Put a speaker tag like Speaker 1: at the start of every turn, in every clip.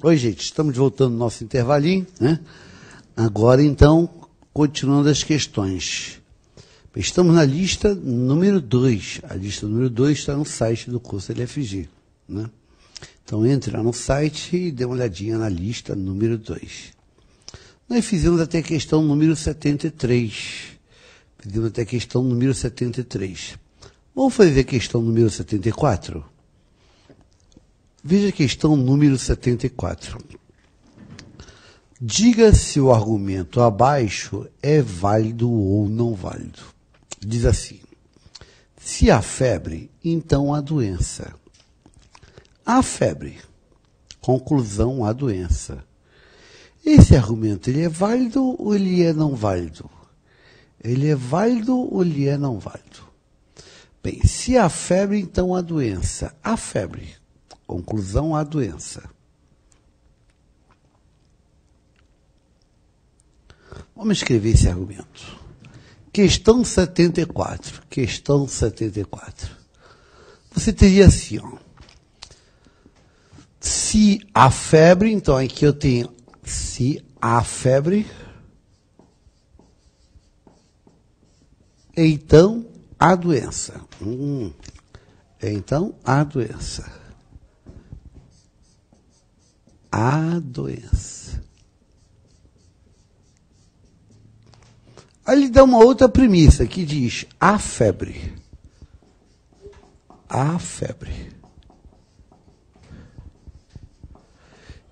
Speaker 1: Oi, gente, estamos voltando ao nosso intervalinho, né? Agora, então, continuando as questões. Estamos na lista número 2. A lista número 2 está no site do curso LFG, né? Então, entre lá no site e dê uma olhadinha na lista número 2. Nós fizemos até a questão número 73. Fizemos até a questão número 73. Vamos fazer a questão número 74? Veja a questão número 74. Diga se o argumento abaixo é válido ou não válido. Diz assim: se há febre, então há doença. Há febre. Conclusão, há doença. Esse argumento, ele é válido ou ele é não válido? Ele é válido ou ele é não válido? Bem, se há febre, então há doença. Há febre. Conclusão, há doença. Vamos escrever esse argumento. Questão 74. Questão 74. Você teria assim, ó. Se há febre, então aqui eu tenho se há febre, então há doença. Então há doença. A doença. Aí ele dá uma outra premissa que diz a febre. A febre.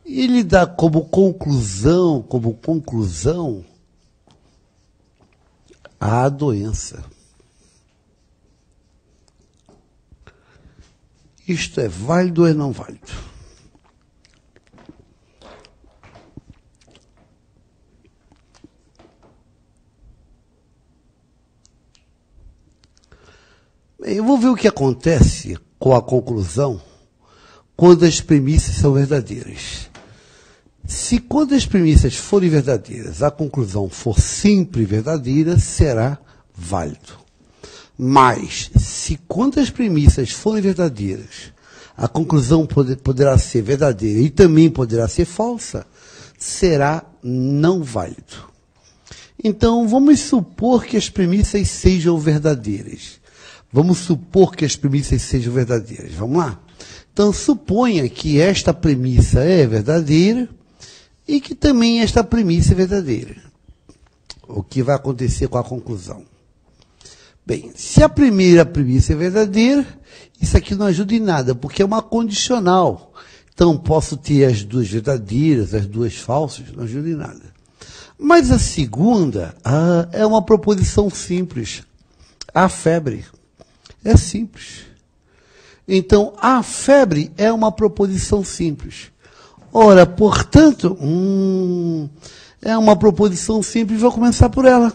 Speaker 1: E ele dá como conclusão a doença. Isto é válido ou é não válido? Eu vou ver o que acontece com a conclusão quando as premissas são verdadeiras. Se quando as premissas forem verdadeiras, a conclusão for sempre verdadeira, será válido. Mas, se quando as premissas forem verdadeiras, a conclusão poderá ser verdadeira e também poderá ser falsa, será não válido. Então, vamos supor que as premissas sejam verdadeiras. Vamos supor que as premissas sejam verdadeiras. Vamos lá? Então, suponha que esta premissa é verdadeira e que também esta premissa é verdadeira. O que vai acontecer com a conclusão? Bem, se a primeira premissa é verdadeira, isso aqui não ajuda em nada, porque é uma condicional. Então, posso ter as duas verdadeiras, as duas falsas, não ajuda em nada. Mas a segunda é uma proposição simples. A febre. É simples. Então, a febre é uma proposição simples. Ora, portanto, é uma proposição simples, vou começar por ela.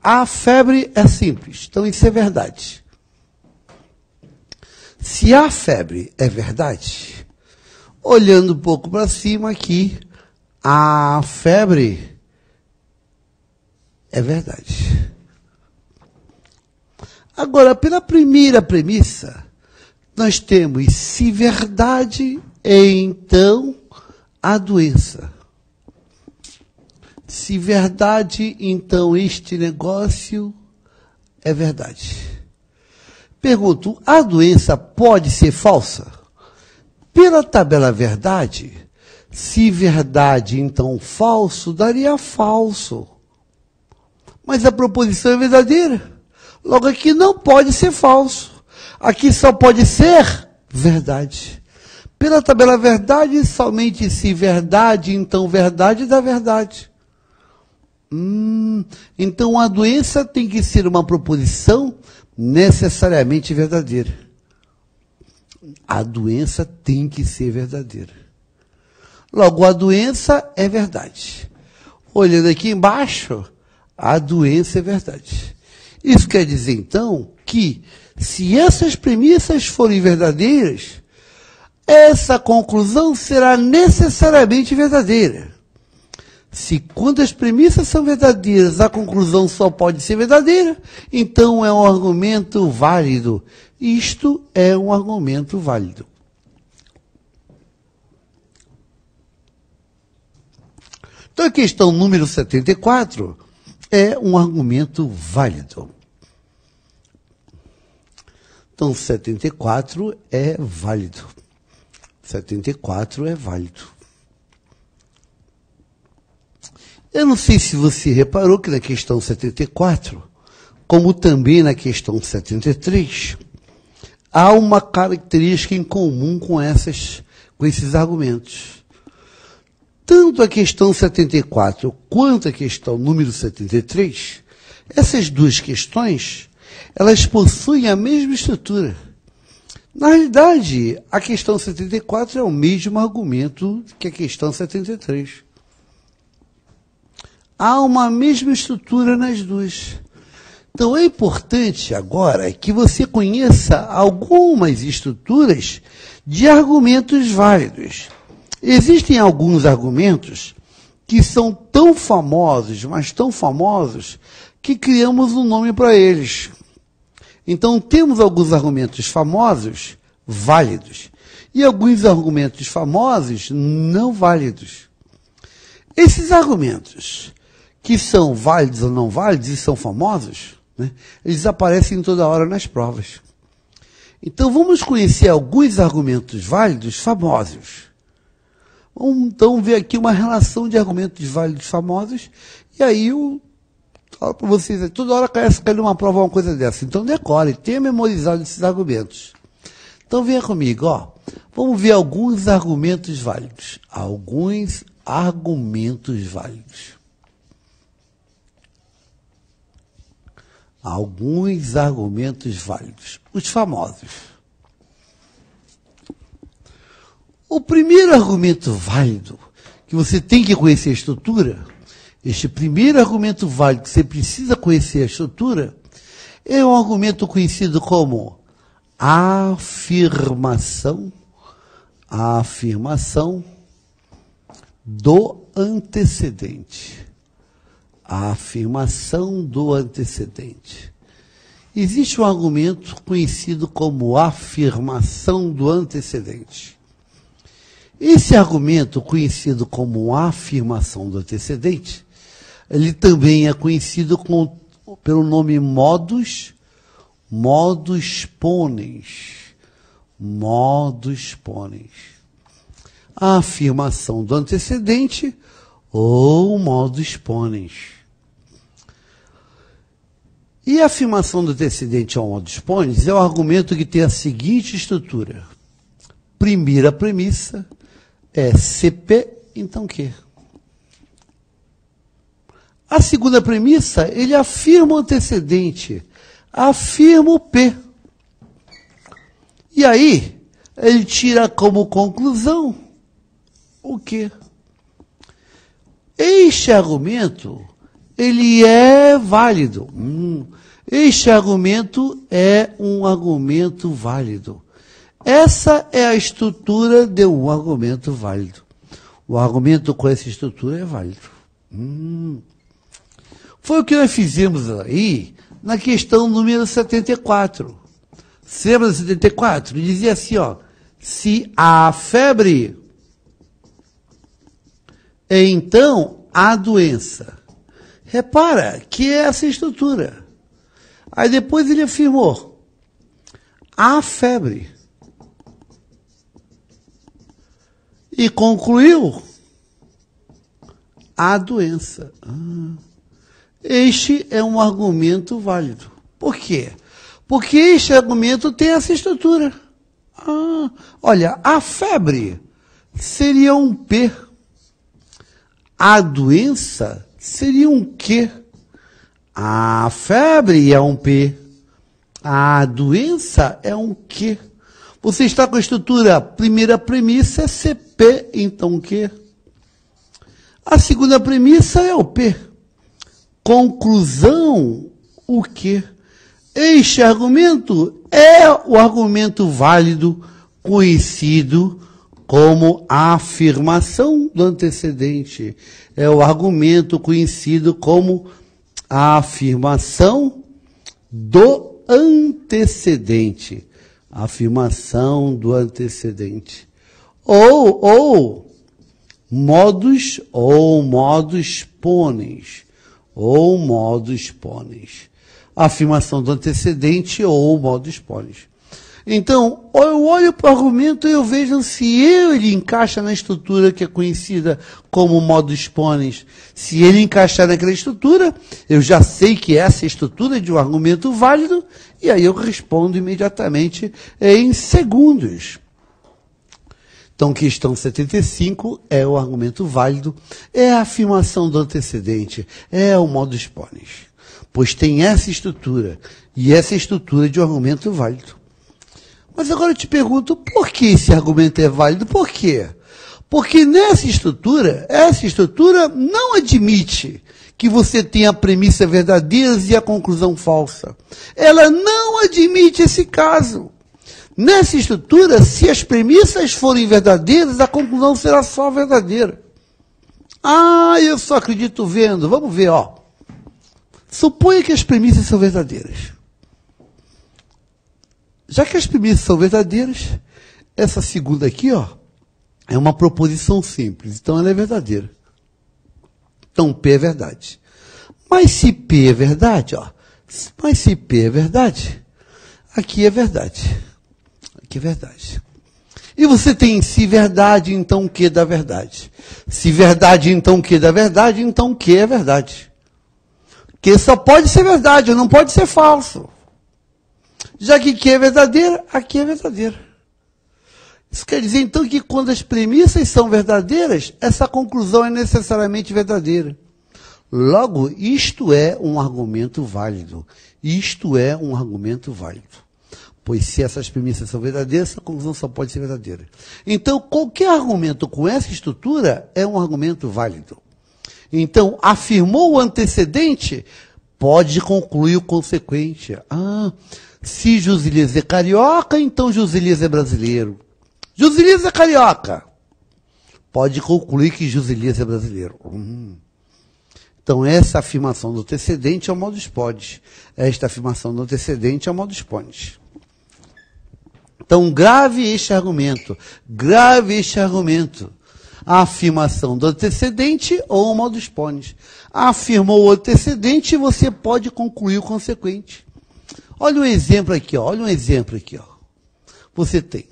Speaker 1: A febre é simples, então isso é verdade. Se a febre é verdade, olhando um pouco para cima aqui, a febre é verdade. Agora, pela primeira premissa, nós temos se verdade, então a doença. Se verdade, então este negócio é verdade. Pergunto, a doença pode ser falsa? Pela tabela verdade, se verdade, então falso, daria falso. Mas a proposição é verdadeira. Logo, aqui não pode ser falso. Aqui só pode ser verdade. Pela tabela verdade, somente se verdade, então verdade dá verdade. Então a doença tem que ser uma proposição necessariamente verdadeira. A doença tem que ser verdadeira. Logo, a doença é verdade. Olhando aqui embaixo, a doença é verdade. Isso quer dizer, então, que se essas premissas forem verdadeiras, essa conclusão será necessariamente verdadeira. Se quando as premissas são verdadeiras, a conclusão só pode ser verdadeira, então é um argumento válido. Isto é um argumento válido. Então a questão número 74 é um argumento válido. Então 74 é válido. 74 é válido. Eu não sei se você reparou que na questão 74, como também na questão 73, há uma característica em comum com esses argumentos. Tanto a questão 74 quanto a questão número 73, essas duas questões, elas possuem a mesma estrutura. Na realidade, a questão 74 é o mesmo argumento que a questão 73. Há uma mesma estrutura nas duas. Então é importante agora que você conheça algumas estruturas de argumentos válidos. Existem alguns argumentos que são tão famosos, mas tão famosos, que criamos um nome para eles. Então, temos alguns argumentos famosos, válidos, e alguns argumentos famosos, não válidos. Esses argumentos, que são válidos ou não válidos, e são famosos, né, eles aparecem toda hora nas provas. Então, vamos conhecer alguns argumentos válidos famosos. Vamos, então, ver aqui uma relação de argumentos válidos famosos, e aí eu falo para vocês, toda hora cai numa prova uma coisa dessa. Então, decore, tenha memorizado esses argumentos. Então, venha comigo, ó. Vamos ver alguns argumentos válidos. Alguns argumentos válidos. Alguns argumentos válidos. Os famosos. O primeiro argumento válido, que você tem que conhecer a estrutura, este primeiro argumento válido que você precisa conhecer a estrutura, é um argumento conhecido como afirmação do antecedente. A afirmação do antecedente. Existe um argumento conhecido como afirmação do antecedente. Esse argumento, conhecido como afirmação do antecedente, ele também é conhecido pelo nome modus ponens. Modus ponens. A afirmação do antecedente ou modus ponens. E a afirmação do antecedente ou modus ponens é um argumento que tem a seguinte estrutura. Primeira premissa é CP, então Q. A segunda premissa, ele afirma o antecedente, afirma o P. E aí, ele tira como conclusão o Q. Este argumento, ele é válido. Este argumento é um argumento válido. Essa é a estrutura de um argumento válido. O argumento com essa estrutura é válido. Foi o que nós fizemos aí na questão número 74. Você lembra da 74? Ele dizia assim, ó, se há febre, então há doença. Repara que é essa estrutura. Aí depois ele afirmou, há febre. E concluiu, há doença. Este é um argumento válido. Por quê? Porque este argumento tem essa estrutura. Olha, a febre seria um P. A doença seria um Q. A febre é um P. A doença é um Q. Você está com a estrutura, primeira premissa é CP, então Q. A segunda premissa é o P. Conclusão, o Q. Este argumento é o argumento válido, conhecido como a afirmação do antecedente. É o argumento conhecido como a afirmação do antecedente. A afirmação do antecedente. Ou modus ponens. Ou modus ponens. A afirmação do antecedente ou modus ponens. Então, eu olho para o argumento e eu vejo se ele encaixa na estrutura que é conhecida como modus ponens. Se ele encaixar naquela estrutura, eu já sei que essa é a estrutura de um argumento válido, e aí eu respondo imediatamente em segundos. Então, questão 75 é o argumento válido, é a afirmação do antecedente, é o modus ponens. Pois tem essa estrutura, e essa é a estrutura de um argumento válido. Mas agora eu te pergunto, por que esse argumento é válido? Por quê? Porque essa estrutura não admite que você tenha a premissa verdadeira e a conclusão falsa. Ela não admite esse caso. Nessa estrutura, se as premissas forem verdadeiras, a conclusão será só verdadeira. Ah, eu só acredito vendo. Vamos ver, ó. Suponha que as premissas são verdadeiras. Já que as premissas são verdadeiras, essa segunda aqui, ó, é uma proposição simples, então ela é verdadeira. Então P é verdade. Mas se P é verdade, ó, aqui é verdade. Aqui é verdade. E você tem se verdade, então Q da verdade. Se verdade, então Q da verdade, então Q é verdade. Q só pode ser verdade, não pode ser falso. Já que Q é verdadeira, aqui é verdadeira. Isso quer dizer, então, que quando as premissas são verdadeiras, essa conclusão é necessariamente verdadeira. Logo, isto é um argumento válido. Isto é um argumento válido. Pois se essas premissas são verdadeiras, essa conclusão só pode ser verdadeira. Então, qualquer argumento com essa estrutura é um argumento válido. Então, afirmou o antecedente, pode concluir o consequente. Se Joselias é carioca, então Joselias é brasileiro. Joselias é carioca. Pode concluir que Joselias é brasileiro. Então, essa afirmação do antecedente é o modus ponens. Esta afirmação do antecedente é o modus ponens. Então, grave este argumento. Grave este argumento. A afirmação do antecedente ou o modus ponens. Afirmou o antecedente, você pode concluir o consequente. Olha um exemplo aqui, ó. Você tem.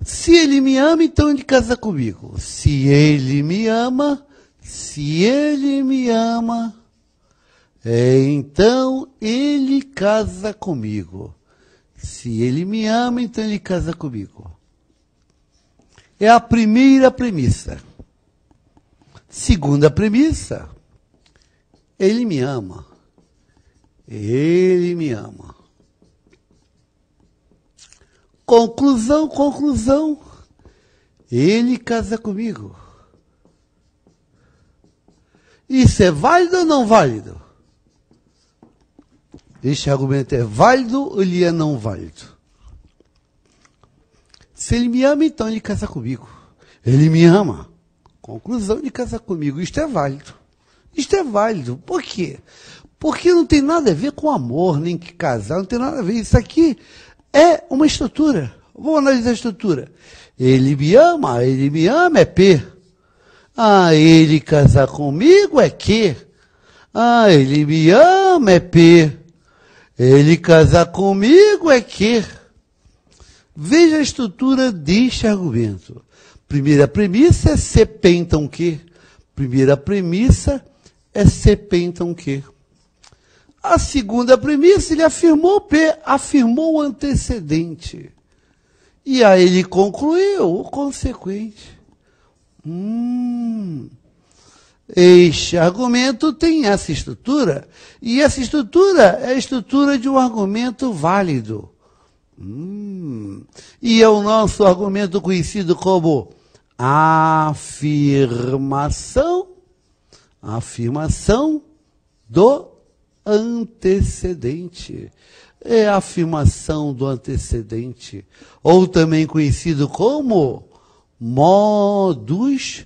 Speaker 1: Se ele me ama, então ele casa comigo. Se ele me ama, então ele casa comigo. Se ele me ama, então ele casa comigo. É a primeira premissa. Segunda premissa, ele me ama. Ele me ama. Conclusão. Ele casa comigo. Isso é válido ou não válido? Este argumento é válido ou ele é não válido? Se ele me ama, então ele casa comigo. Ele me ama. Conclusão, ele casa comigo. Isto é válido. Por quê? Porque não tem nada a ver com amor, nem que casar, não tem nada a ver. Isso aqui é uma estrutura. Vamos analisar a estrutura. Ele me ama é P. Ele casar comigo é Q. Ele me ama é P. Ele casar comigo é Q. Veja a estrutura deste argumento. Primeira premissa é CP, então Q. Primeira premissa é CP, então Q. A segunda premissa, ele afirmou P, afirmou o antecedente. E aí ele concluiu o consequente. Este argumento tem essa estrutura, e essa estrutura é a estrutura de um argumento válido. E é o nosso argumento conhecido como afirmação do antecedente. É a afirmação do antecedente, ou também conhecido como modus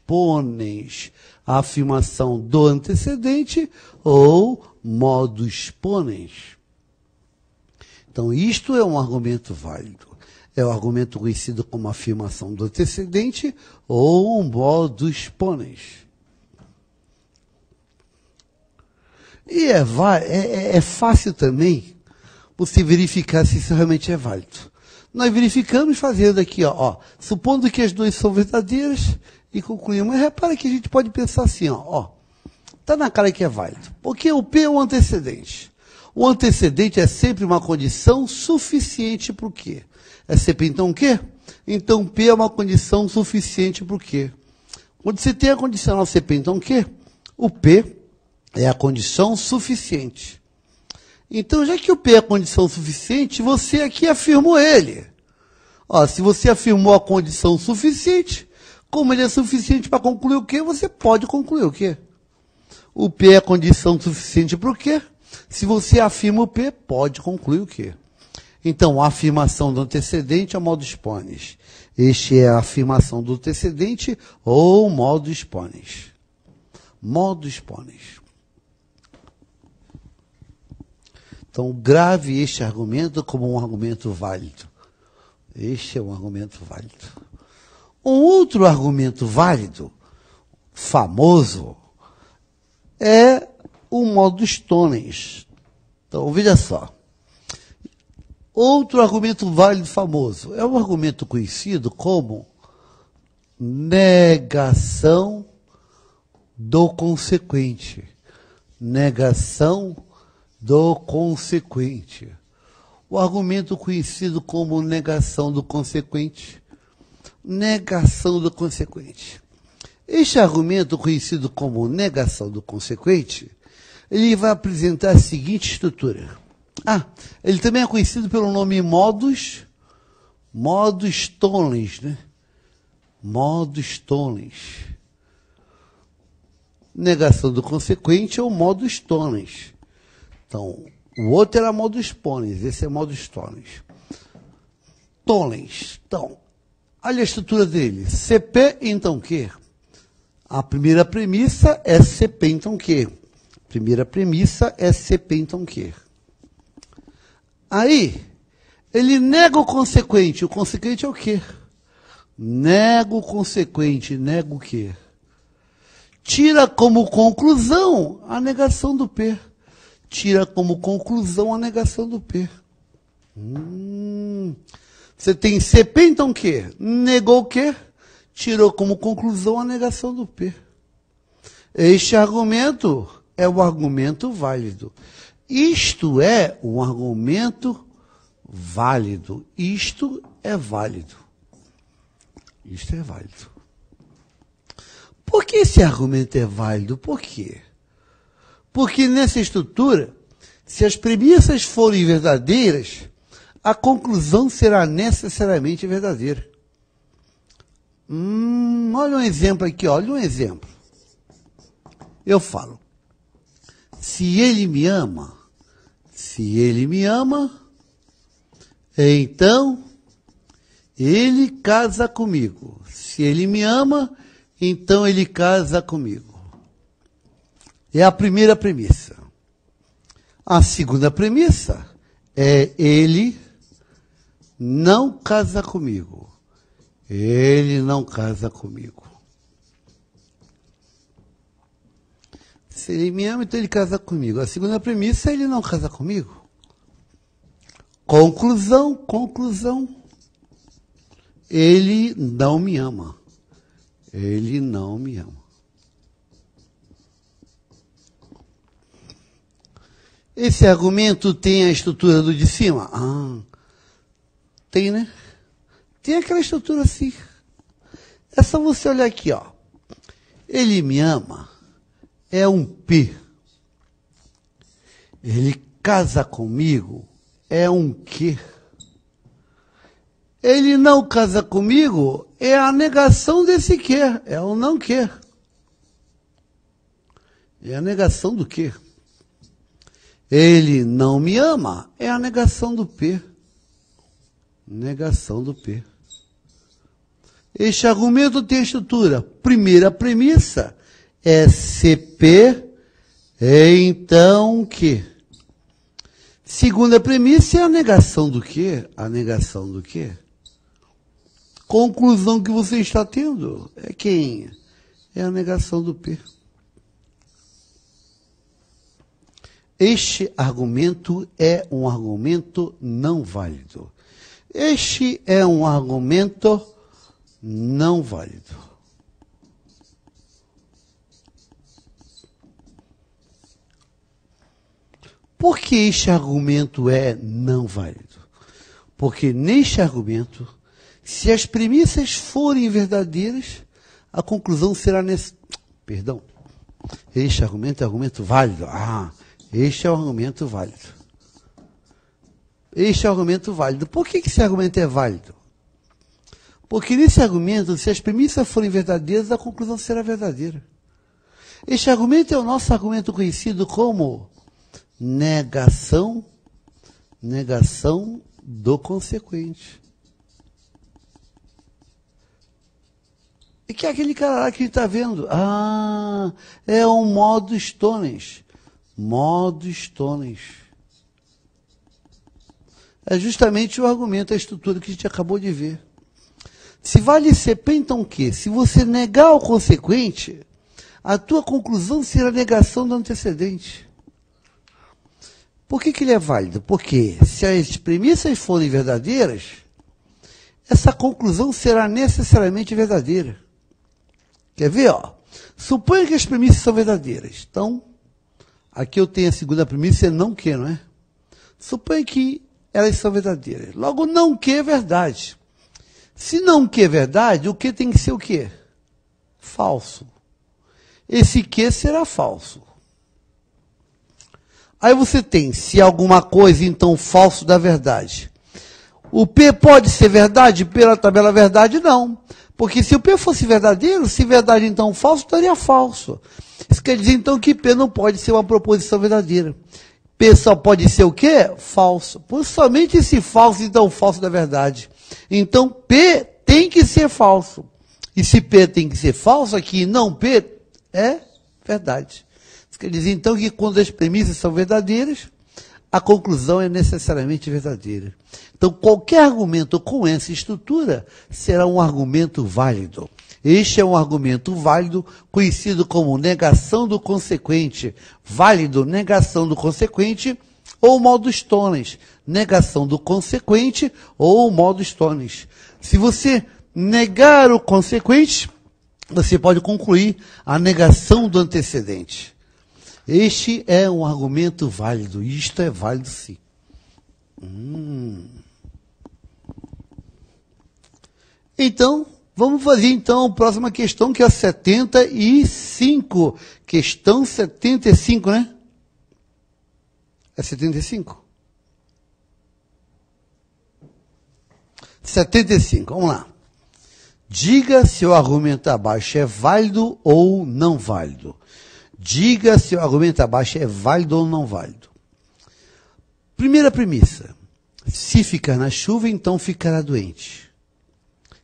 Speaker 1: ponens. A afirmação do antecedente ou modus ponens. Então, isto é um argumento válido. É o argumento conhecido como afirmação do antecedente ou modus ponens. E é fácil também você verificar se isso realmente é válido. Nós verificamos fazendo aqui, supondo que as duas são verdadeiras e concluímos. Mas repara que a gente pode pensar assim, tá na cara que é válido. Porque o P é um antecedente. O antecedente é sempre uma condição suficiente para o quê? É sempre então o quê? Então P é uma condição suficiente para o quê? Quando você tem a condicional CP, então o quê? O P é a condição suficiente. Então, já que o P é a condição suficiente, você aqui afirmou ele. Se você afirmou a condição suficiente, como ele é suficiente para concluir o quê? Você pode concluir o quê? O P é a condição suficiente para o quê? Se você afirma o P, pode concluir o quê? Então, a afirmação do antecedente é o modus ponens. Este é a afirmação do antecedente ou modus ponens. Modus ponens. Então, grave este argumento como um argumento válido. Este é um argumento válido. Um outro argumento válido, famoso, é o modus ponens. Então, veja só. Outro argumento válido famoso é um argumento conhecido como negação do consequente. Negação do consequente. O argumento conhecido como negação do consequente. Negação do consequente. Este argumento conhecido como negação do consequente, ele vai apresentar a seguinte estrutura. Ele também é conhecido pelo nome modus tollens, né? Modus tollens. Negação do consequente é o modus tollens. Então, o outro era modus ponens, esse é modus tollens. Tollens. Então, olha a estrutura dele. CP, então, o quê? A primeira premissa é CP, então, o quê? Primeira premissa é CP, então, o quê? Aí, ele nega o consequente. O consequente é o quê? Nega o consequente. Nega o quê? Tira como conclusão a negação do P. Tira como conclusão a negação do P. Você tem CP, então o quê? Negou o quê? Tirou como conclusão a negação do P. Este argumento é o argumento válido. Isto é um argumento válido. Isto é válido. Isto é válido. Por que esse argumento é válido? Por quê? Porque nessa estrutura, se as premissas forem verdadeiras, a conclusão será necessariamente verdadeira. Olha um exemplo aqui, olha um exemplo. Eu falo, se ele me ama, então ele casa comigo. Se ele me ama, então ele casa comigo. É a primeira premissa. A segunda premissa é ele não casa comigo. Ele não casa comigo. Se ele me ama, então ele casa comigo. A segunda premissa é ele não casa comigo. Conclusão. Ele não me ama. Ele não me ama. Esse argumento tem a estrutura do de cima? Tem, né? Tem aquela estrutura assim. É só você olhar aqui, ó. Ele me ama é um P. Ele casa comigo é um Q. Ele não casa comigo é a negação desse Q, é o não Q. É a negação do Q. Ele não me ama é a negação do P. Negação do P. Este argumento tem estrutura. Primeira premissa é CP, então Q. Segunda premissa é a negação do quê? A negação do quê? Conclusão que você está tendo é quem? É a negação do P. Este argumento é um argumento não válido. Este é um argumento não válido. Por que este argumento é não válido? Porque neste argumento, se as premissas forem verdadeiras, a conclusão será Perdão. Este argumento é argumento válido. Este é o argumento válido. Este é o argumento válido. Por que esse argumento é válido? Porque nesse argumento, se as premissas forem verdadeiras, a conclusão será verdadeira. Este argumento é o nosso argumento conhecido como negação do consequente. E que é aquele cara lá que está vendo? É um modo Stones. Modo Stones. É justamente o argumento, a estrutura que a gente acabou de ver. Se vale CP, então o quê? Se você negar o consequente, a tua conclusão será a negação do antecedente. Por que ele é válido? Porque se as premissas forem verdadeiras, essa conclusão será necessariamente verdadeira. Quer ver? Suponha que as premissas são verdadeiras. Então, aqui eu tenho a segunda premissa, não que, não é? Suponha que elas são verdadeiras. Logo, não que é verdade. Se não que é verdade, o que tem que ser o quê? Falso. Esse que será falso. Aí você tem, se alguma coisa, então, falso da verdade. O P pode ser verdade pela tabela verdade? Não. Porque se o P fosse verdadeiro, se verdade, então, falso, estaria falso. Isso quer dizer, então, que P não pode ser uma proposição verdadeira. P só pode ser o quê? Falso. Pois somente esse falso, então, falso da verdade. Então, P tem que ser falso. E se P tem que ser falso, aqui não P é verdade. Isso quer dizer, então, que quando as premissas são verdadeiras, a conclusão é necessariamente verdadeira. Então, qualquer argumento com essa estrutura será um argumento válido. Este é um argumento válido, conhecido como negação do consequente. Válido, negação do consequente, ou modo Stones. Negação do consequente, ou modo Stones. Se você negar o consequente, você pode concluir a negação do antecedente. Este é um argumento válido. Isto é válido, sim. Então, vamos fazer então a próxima questão, que é a 75. Questão 75, né? É 75? 75, vamos lá. Diga se o argumento abaixo é válido ou não válido. Diga se o argumento abaixo é válido ou não válido. Primeira premissa. Se ficar na chuva, então ficará doente.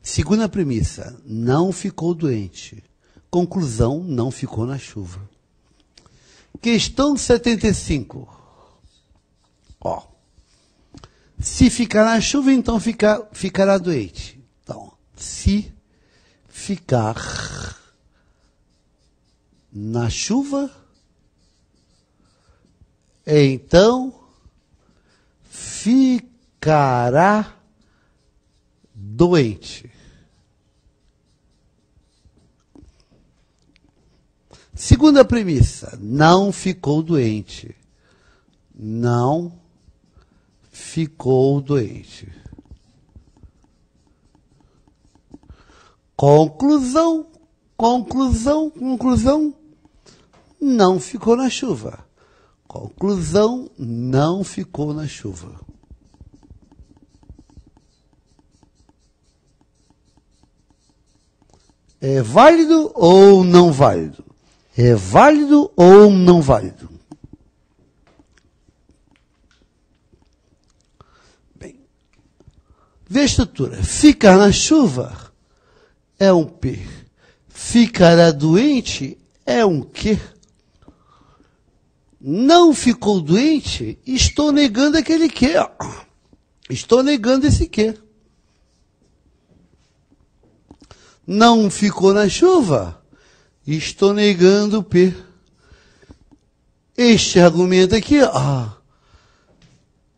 Speaker 1: Segunda premissa. Não ficou doente. Conclusão, não ficou na chuva. Questão 75. Se ficar na chuva, então ficará doente. Então, se ficar na chuva, então ficará doente. Segunda premissa, não ficou doente. Não ficou doente. Conclusão, Conclusão, não ficou na chuva. Conclusão, não ficou na chuva. É válido ou não válido? É válido ou não válido? Bem, vê a estrutura. Ficar na chuva é um P. Ficará doente é um Q. Não ficou doente, estou negando aquele Q. Estou negando esse Q. Não ficou na chuva, estou negando o P. Este argumento aqui,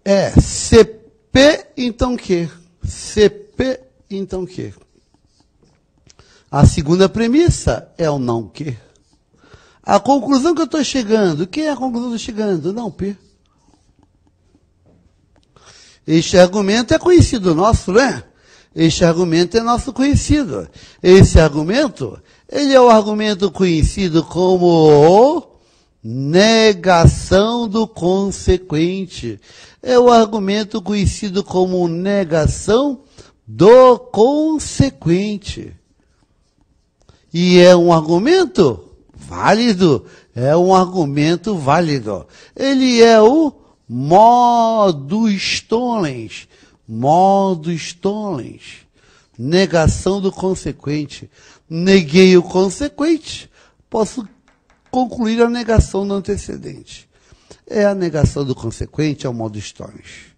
Speaker 1: é CP, então Q. CP, então Q. A segunda premissa é o não Q. A conclusão que eu estou chegando, quem é a conclusão que eu estou chegando? Não P. Este argumento é conhecido nosso, né? Este argumento é nosso conhecido. Esse argumento, ele é o argumento conhecido como negação do consequente. É o argumento conhecido como negação do consequente. E é um argumento válido. É um argumento válido. Ele é o modus tollens. Modus tollens, negação do consequente. Neguei o consequente, posso concluir a negação do antecedente. É a negação do consequente, é o modus tollens.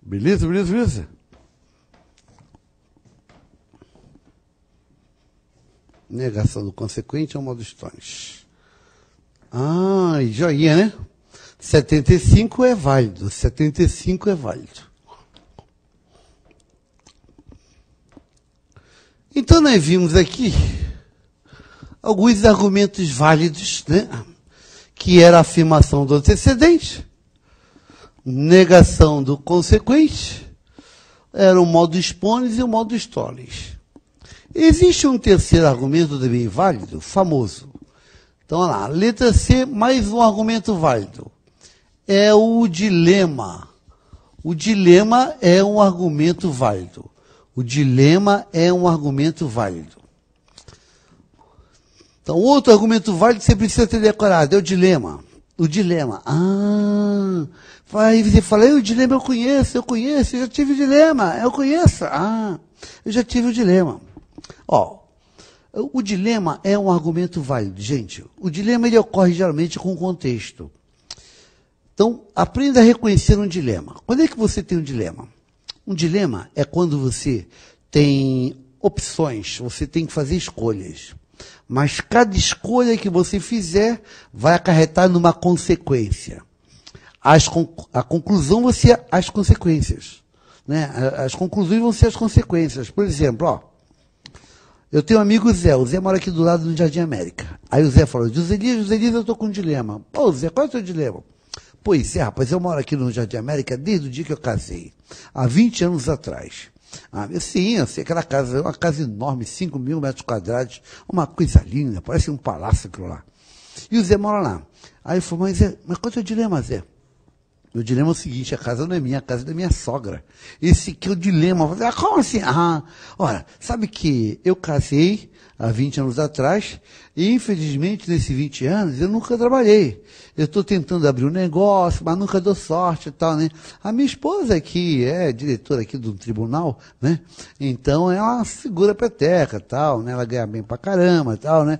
Speaker 1: Beleza? Negação do consequente é o modus tollens. Joinha, né? 75 é válido. 75 é válido. Então, nós vimos aqui alguns argumentos válidos, né? Que era a afirmação do antecedente, negação do consequente, era o modus ponens e o modus tollens. Existe um terceiro argumento também válido, famoso. Então, olha lá, letra C, mais um argumento válido. É o dilema. O dilema é um argumento válido. O dilema é um argumento válido. Então, outro argumento válido que você precisa ter decorado é o dilema. O dilema. Aí você fala, o dilema eu conheço, eu já tive o dilema, eu conheço. Eu já tive o dilema. O dilema é um argumento válido, gente. O dilema ele ocorre geralmente com contexto. Então, aprenda a reconhecer um dilema. Quando é que você tem um dilema? Um dilema é quando você tem opções, você tem que fazer escolhas. Mas cada escolha que você fizer vai acarretar numa consequência. A conclusão vai ser as consequências. Né? As conclusões vão ser as consequências. Por exemplo, eu tenho um amigo Zé. O Zé mora aqui do lado do Jardim América. Aí o Zé falou, José Elias, eu estou com um dilema. Pô, Zé, qual é o seu dilema? Pois é, rapaz, eu moro aqui no Jardim América desde o dia que eu casei. Há 20 anos atrás. Sim, eu sei, aquela casa, é uma casa enorme, 5.000 metros quadrados, uma coisa linda, parece um palácio aquilo lá. E o Zé mora lá. Aí ele falou, mas qual é o teu dilema, Zé? Meu dilema é o seguinte, a casa não é minha, a casa é da minha sogra. Esse que é o dilema. Eu falei, como assim? Olha, sabe que eu casei há 20 anos atrás e, infelizmente, nesses 20 anos, eu nunca trabalhei. Eu estou tentando abrir um negócio, mas nunca dou sorte e tal, né? A minha esposa aqui é diretora aqui do tribunal, né? Então, ela segura a peteca e tal, né? Ela ganha bem pra caramba e tal, né?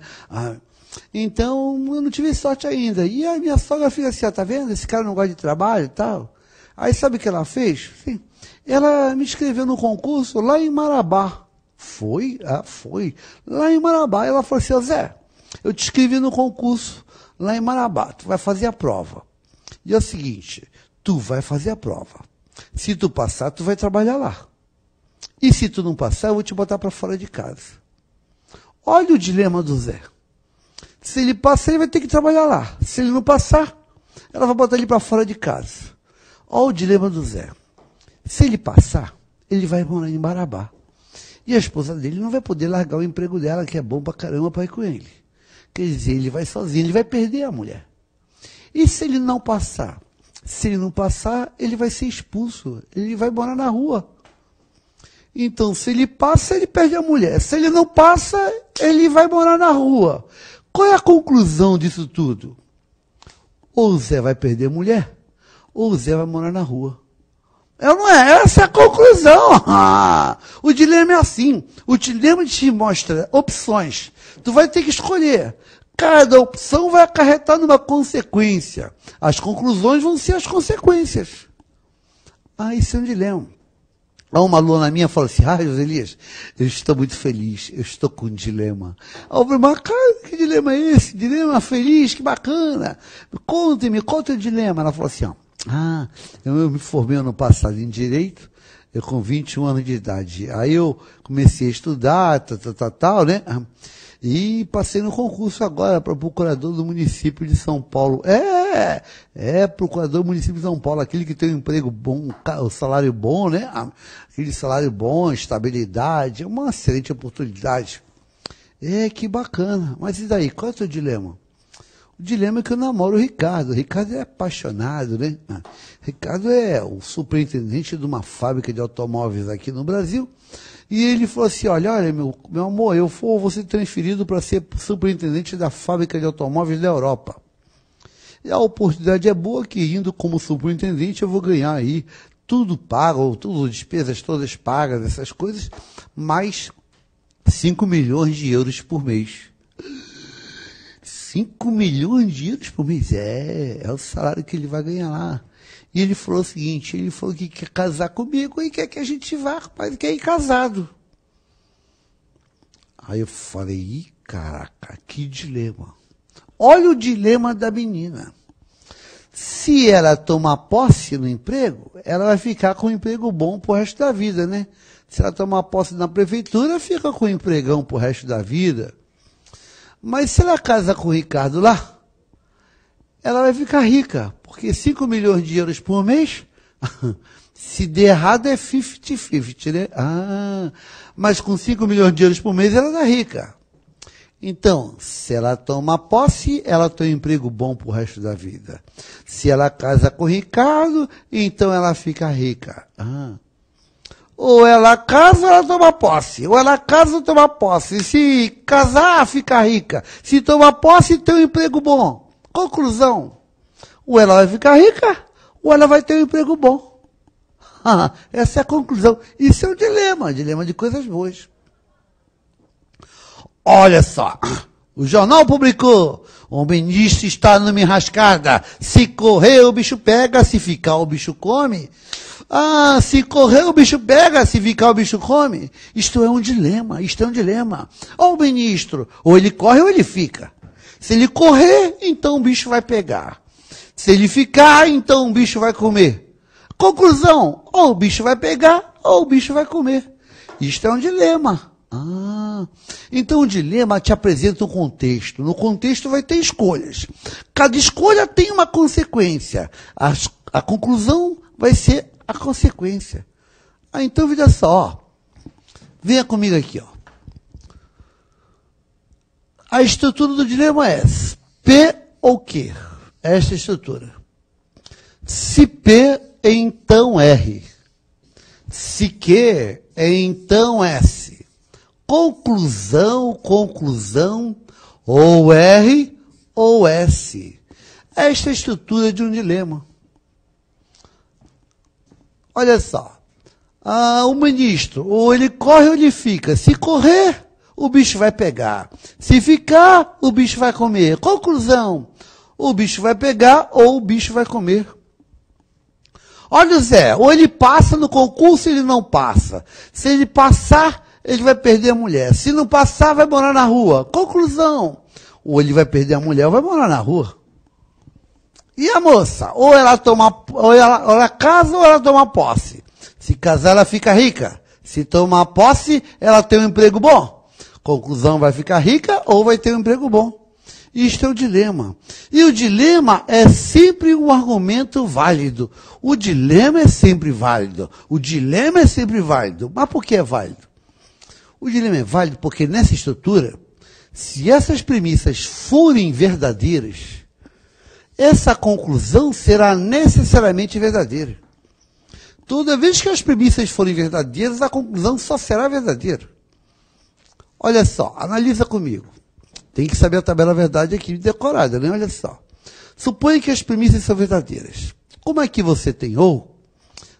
Speaker 1: Então, eu não tive sorte ainda. E a minha sogra fica assim, tá vendo? Esse cara não gosta de trabalho e tal. Aí sabe o que ela fez? Sim. Ela me inscreveu no concurso lá em Marabá. Foi? Foi. Lá em Marabá. Ela falou assim, Zé, eu te inscrevi no concurso lá em Marabá. Tu vai fazer a prova. E é o seguinte, tu vai fazer a prova. Se tu passar, tu vai trabalhar lá. E se tu não passar, eu vou te botar para fora de casa. Olha o dilema do Zé. Se ele passar, ele vai ter que trabalhar lá. Se ele não passar, ela vai botar ele para fora de casa. Olha o dilema do Zé. Se ele passar, ele vai morar em Marabá. E a esposa dele não vai poder largar o emprego dela, que é bom pra caramba, para ir com ele. Quer dizer, ele vai sozinho, ele vai perder a mulher. E se ele não passar? Se ele não passar, ele vai ser expulso. Ele vai morar na rua. Então, se ele passa, ele perde a mulher. Se ele não passa, ele vai morar na rua. Qual é a conclusão disso tudo? Ou o Zé vai perder a mulher, ou o Zé vai morar na rua. Não é essa a conclusão. O dilema é assim. O dilema te mostra opções. Tu vai ter que escolher. Cada opção vai acarretar numa consequência. As conclusões vão ser as consequências. Isso é um dilema. Uma aluna minha falou assim, José Elias, eu estou muito feliz, eu estou com um dilema. Eu falei, mas cara, que dilema é esse? Dilema feliz, que bacana. Conte-me, qual é o teu dilema? Ela falou assim, eu me formei ano passado em Direito, eu com 21 anos de idade. Aí eu comecei a estudar, tal, né? E passei no concurso agora para procurador do município de São Paulo. Procurador do município de São Paulo, aquele que tem um emprego bom, o salário bom, né? Aquele salário bom, estabilidade, é uma excelente oportunidade. Que bacana. Mas e daí, qual é o teu dilema? O dilema é que eu namoro o Ricardo. O Ricardo é apaixonado, né? Ricardo é o superintendente de uma fábrica de automóveis aqui no Brasil. E ele falou assim, olha, meu amor, eu vou ser transferido para ser superintendente da fábrica de automóveis da Europa. E a oportunidade é boa que, indo como superintendente, eu vou ganhar aí tudo pago, todas as despesas todas pagas, essas coisas, mais 5 milhões de euros por mês. 5 milhões de euros por mês? É o salário que ele vai ganhar lá. E ele falou o seguinte, ele falou que quer casar comigo e quer que a gente vá, rapaz, quer ir casado. Aí eu falei, caraca, que dilema. Olha o dilema da menina. Se ela tomar posse no emprego, ela vai ficar com um emprego bom pro resto da vida, né? Se ela tomar posse na prefeitura, fica com um empregão pro resto da vida. Mas se ela casa com o Ricardo lá, ela vai ficar rica, porque 5 milhões de euros por mês, se der errado é 50-50, né? Mas com 5 milhões de euros por mês ela é rica. Então, se ela toma posse, ela tem um emprego bom pro resto da vida. Se ela casa com o Ricardo, então ela fica rica. Ou ela casa ou ela toma posse. Ou ela casa ou toma posse. Se casar, fica rica. Se tomar posse, tem um emprego bom. Conclusão. Ou ela vai ficar rica, ou ela vai ter um emprego bom. Essa é a conclusão. Isso é um dilema de coisas boas. Olha só, o jornal publicou, o ministro está numa enrascada. Se correr, o bicho pega, se ficar, o bicho come. Se correr, o bicho pega, se ficar, o bicho come. Isto é um dilema. Ó, o ministro, ou ele corre ou ele fica. Se ele correr, então o bicho vai pegar. Se ele ficar, então o bicho vai comer. Conclusão, ou o bicho vai pegar, ou o bicho vai comer. Isto é um dilema. Então o dilema te apresenta um contexto. No contexto vai ter escolhas. Cada escolha tem uma consequência. A conclusão vai ser a consequência. Então veja só. Venha comigo aqui, ó. A estrutura do dilema é essa. P ou Q? Esta estrutura. Se P, então R. Se Q, então S. Conclusão, ou R ou S. Esta é a estrutura de um dilema. Olha só. O ministro, ou ele corre ou ele fica. Se correr, o bicho vai pegar. Se ficar, o bicho vai comer. Conclusão, o bicho vai pegar ou o bicho vai comer. Olha o Zé, ou ele passa no concurso ou ele não passa. Se ele passar, ele vai perder a mulher. Se não passar, vai morar na rua. Conclusão, ou ele vai perder a mulher ou vai morar na rua. E a moça, ou ela casa ou ela toma posse. Se casar, ela fica rica. Se tomar posse, ela tem um emprego bom. Conclusão, vai ficar rica ou vai ter um emprego bom. Isto é o dilema. E o dilema é sempre um argumento válido. O dilema é sempre válido. O dilema é sempre válido. Mas por que é válido? O dilema é válido porque nessa estrutura, se essas premissas forem verdadeiras, essa conclusão será necessariamente verdadeira. Toda vez que as premissas forem verdadeiras, a conclusão só será verdadeira. Olha só, analisa comigo. Tem que saber a tabela verdade aqui decorada, né? Olha só. Suponha que as premissas são verdadeiras. Como aqui você tem ou,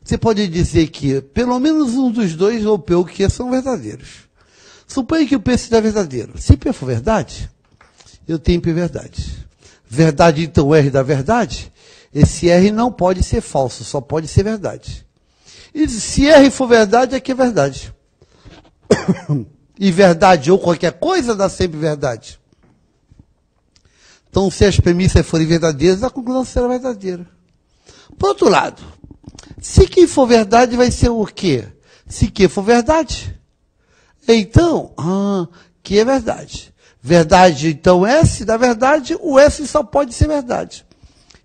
Speaker 1: você pode dizer que pelo menos um dos dois, ou P ou Q, são verdadeiros. Suponha que o P seja verdadeiro. Se P for verdade, eu tenho P verdade. Verdade, então, R da verdade, esse R não pode ser falso, só pode ser verdade. E se R for verdade, aqui é verdade. E verdade ou qualquer coisa dá sempre verdade. Então, se as premissas forem verdadeiras, a conclusão será verdadeira. Por outro lado, se Q for verdade, vai ser o quê? Se Q for verdade, então, Q é verdade. Verdade, então, S da verdade, o S só pode ser verdade.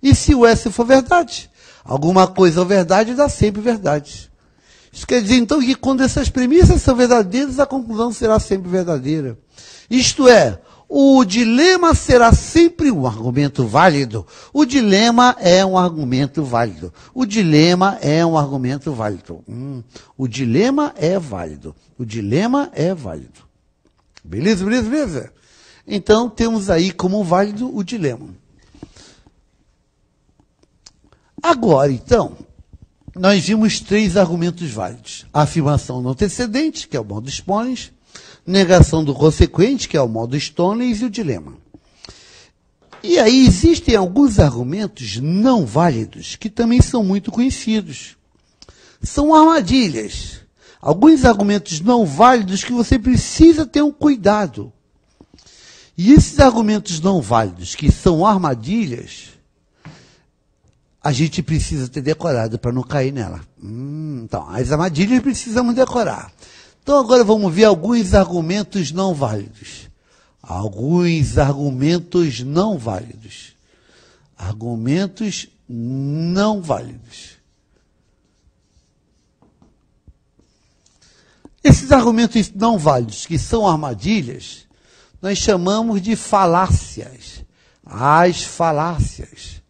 Speaker 1: E se o S for verdade, alguma coisa ou verdade dá sempre verdade. Isso quer dizer, então, que quando essas premissas são verdadeiras, a conclusão será sempre verdadeira. Isto é, o dilema será sempre um argumento válido. O dilema é um argumento válido. O dilema é um argumento válido. O dilema é válido. O dilema é válido. Beleza, beleza, beleza? Então, temos aí como válido o dilema. Agora, então, nós vimos 3 argumentos válidos. A afirmação não antecedente, que é o modo Sponens, negação do consequente, que é o modo Stoneleys, e o dilema. E aí existem alguns argumentos não válidos, que também são muito conhecidos. São armadilhas. Alguns argumentos não válidos que você precisa ter um cuidado. E esses argumentos não válidos, que são armadilhas, a gente precisa ter decorado para não cair nela. Então, as armadilhas precisamos decorar. Então, agora vamos ver alguns argumentos não válidos. Alguns argumentos não válidos. Argumentos não válidos. Esses argumentos não válidos, que são armadilhas, nós chamamos de falácias. As falácias.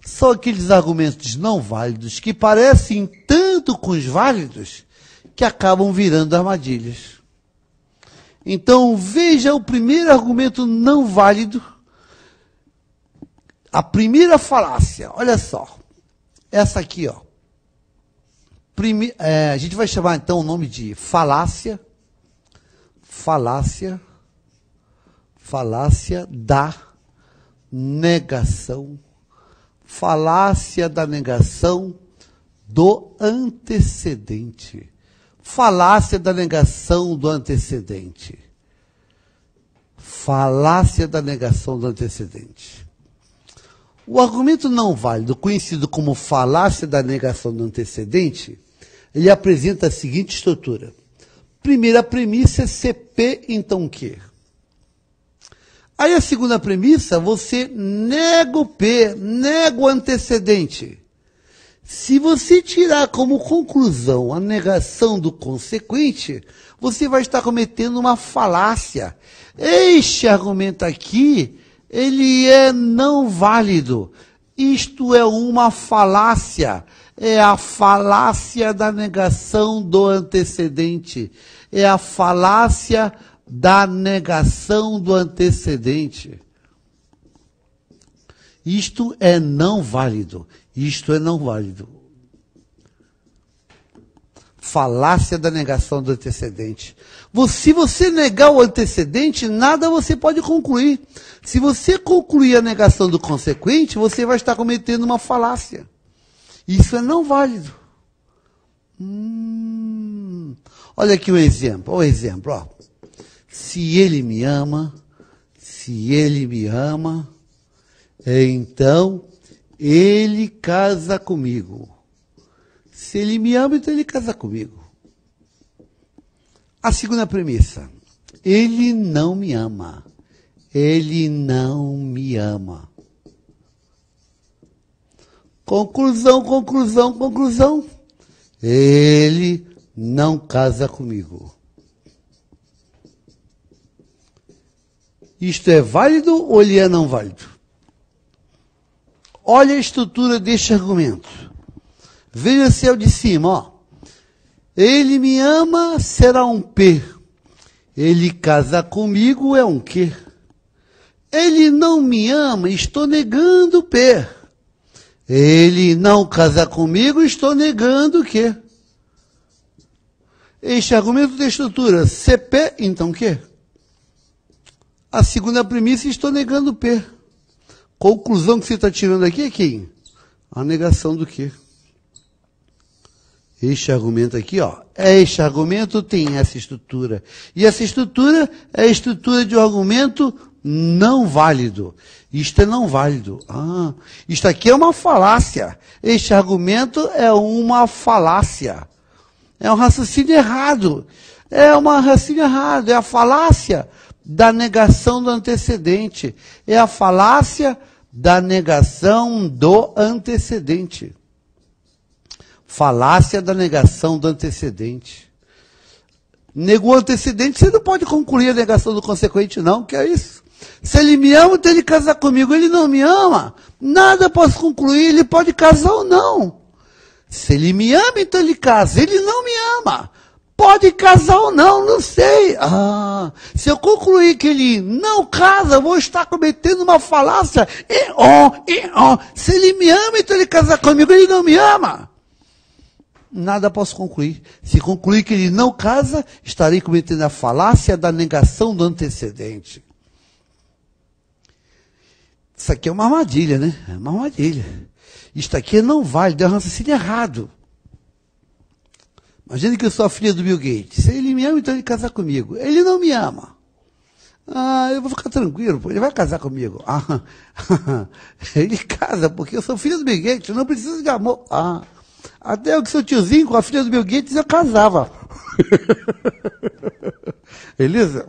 Speaker 1: São aqueles argumentos não válidos que parecem tanto com os válidos que acabam virando armadilhas. Então, veja o primeiro argumento não válido. A primeira falácia, olha só. Essa aqui, ó. A gente vai chamar, então, o nome de falácia. Falácia da negação. Falácia da negação do antecedente. Falácia da negação do antecedente. Falácia da negação do antecedente. O argumento não válido, conhecido como falácia da negação do antecedente, ele apresenta a seguinte estrutura. Primeira premissa, CP, então Q. Aí a segunda premissa, você nega o P, nega o antecedente. Se você tirar como conclusão a negação do consequente, você vai estar cometendo uma falácia. Este argumento aqui, ele é não válido. Isto é uma falácia. É a falácia da negação do antecedente. É a falácia da negação do antecedente. Isto é não válido. Isto é não válido. Falácia da negação do antecedente. Se você negar o antecedente, nada você pode concluir. Se você concluir a negação do consequente, você vai estar cometendo uma falácia. Isso é não válido. Olha aqui um exemplo. Olha o exemplo, ó. Se ele me ama, então ele casa comigo. Se ele me ama, então ele casa comigo. A segunda premissa. Ele não me ama. ele não me ama. Conclusão, conclusão, conclusão. Ele não casa comigo. Isto é válido ou ele é não válido? Olha a estrutura deste argumento. Veja se é o de cima, ó. Ele me ama, será um P. Ele casa comigo, é um Q. Ele não me ama, estou negando o P. Ele não casa comigo, estou negando o Q. Este argumento tem estrutura CP, então Q. A segunda premissa, estou negando o P. Conclusão que você está tirando aqui é quem? A negação do Q. Este argumento aqui, ó, este argumento tem essa estrutura. E essa estrutura é a estrutura de um argumento não válido. Isto é não válido. Isto aqui é uma falácia. Este argumento é uma falácia. É um raciocínio errado. É um raciocínio errado. É a falácia da negação do antecedente. É a falácia da negação do antecedente. Falácia da negação do antecedente. Negou o antecedente, você não pode concluir a negação do consequente, não, que é isso. Se ele me ama, então ele casar comigo. Ele não me ama, nada posso concluir, ele pode casar ou não. Se ele me ama, então ele casa. Ele não me ama, pode casar ou não, não sei. Se eu concluir que ele não casa, eu vou estar cometendo uma falácia. Se ele me ama, então ele casar comigo, ele não me ama. Nada posso concluir. Se concluir que ele não casa, estarei cometendo a falácia da negação do antecedente. Isso aqui é uma armadilha, né? É uma armadilha. Isto aqui é não válido, é um raciocínio errado. Imagine que eu sou a filha do Bill Gates. Se ele me ama, então ele casa comigo. Ele não me ama. Eu vou ficar tranquilo, ele vai casar comigo. Ele casa, porque eu sou filho do Bill Gates, eu não preciso de amor. Até eu que sou tiozinho, com a filha do Bill Gates, eu casava. Beleza?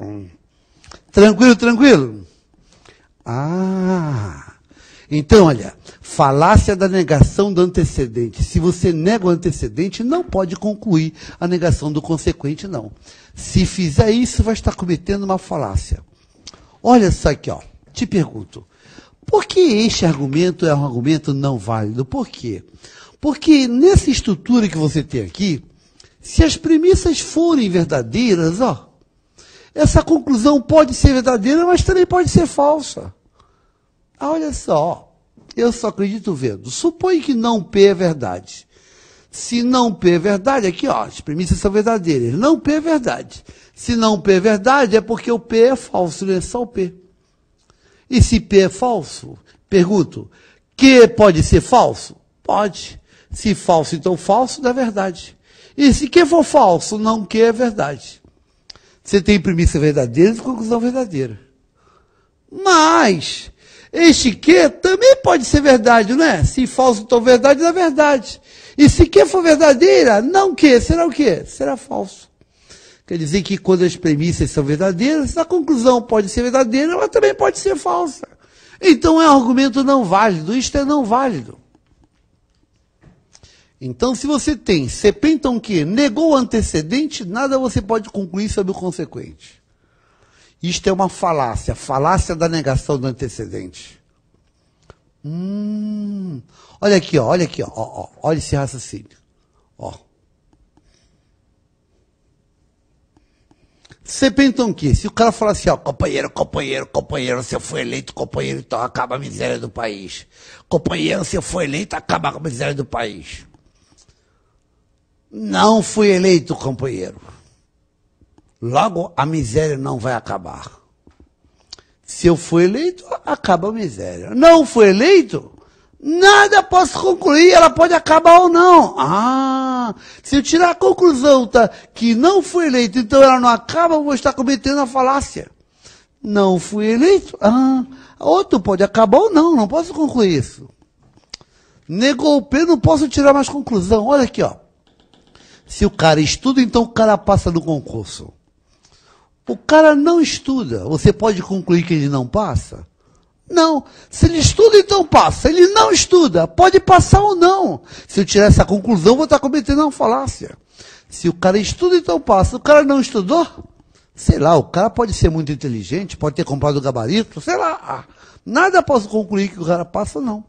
Speaker 1: Tranquilo, tranquilo? Então, olha, falácia da negação do antecedente. Se você nega o antecedente, não pode concluir a negação do consequente, não. Se fizer isso, vai estar cometendo uma falácia. Olha só aqui, ó. Te pergunto, por que este argumento é um argumento não válido? Por quê? Porque nessa estrutura que você tem aqui, se as premissas forem verdadeiras, ó, essa conclusão pode ser verdadeira, mas também pode ser falsa. Olha só, eu só acredito vendo. Supõe que não P é verdade. Se não P é verdade, aqui ó, as premissas são verdadeiras. Não P é verdade. Se não P é verdade, é porque o P é falso, não é só o P. E se P é falso, pergunto, Q pode ser falso? Pode. Se falso, então falso, dá verdade. E se Q for falso, não Q é verdade. Você tem premissa verdadeira e conclusão verdadeira. Mas este Q também pode ser verdade, não é? Se falso, então verdade, dá verdade. E se Q for verdadeira, não Q, será o quê? Será falso. Quer dizer que quando as premissas são verdadeiras, a conclusão pode ser verdadeira, mas também pode ser falsa. Então é um argumento não válido, isto é não válido. Então, se você tem CP, então que negou o antecedente, nada você pode concluir sobre o consequente. Isto é uma falácia, falácia da negação do antecedente. Olha aqui, ó, olha esse raciocínio. Ó. CP, então que se o cara falar assim, ó, companheiro, você foi eleito, companheiro, então acaba a miséria do país. Companheiro, você foi eleito, acaba a miséria do país. Não fui eleito, companheiro. Logo, a miséria não vai acabar. Se eu for eleito, acaba a miséria. Não fui eleito, nada posso concluir, ela pode acabar ou não. Se eu tirar a conclusão que não fui eleito, então ela não acaba, eu vou estar cometendo a falácia. Não fui eleito, outro pode acabar ou não, não posso concluir isso. Negou o P, não posso tirar mais conclusão. Olha aqui, ó. Se o cara estuda, então o cara passa no concurso. O cara não estuda. Você pode concluir que ele não passa? Não. Se ele estuda, então passa. Ele não estuda. Pode passar ou não. Se eu tirar essa conclusão, vou estar cometendo uma falácia. Se o cara estuda, então passa. O cara não estudou? Sei lá, o cara pode ser muito inteligente, pode ter comprado o gabarito, sei lá. Nada posso concluir que o cara passa, não.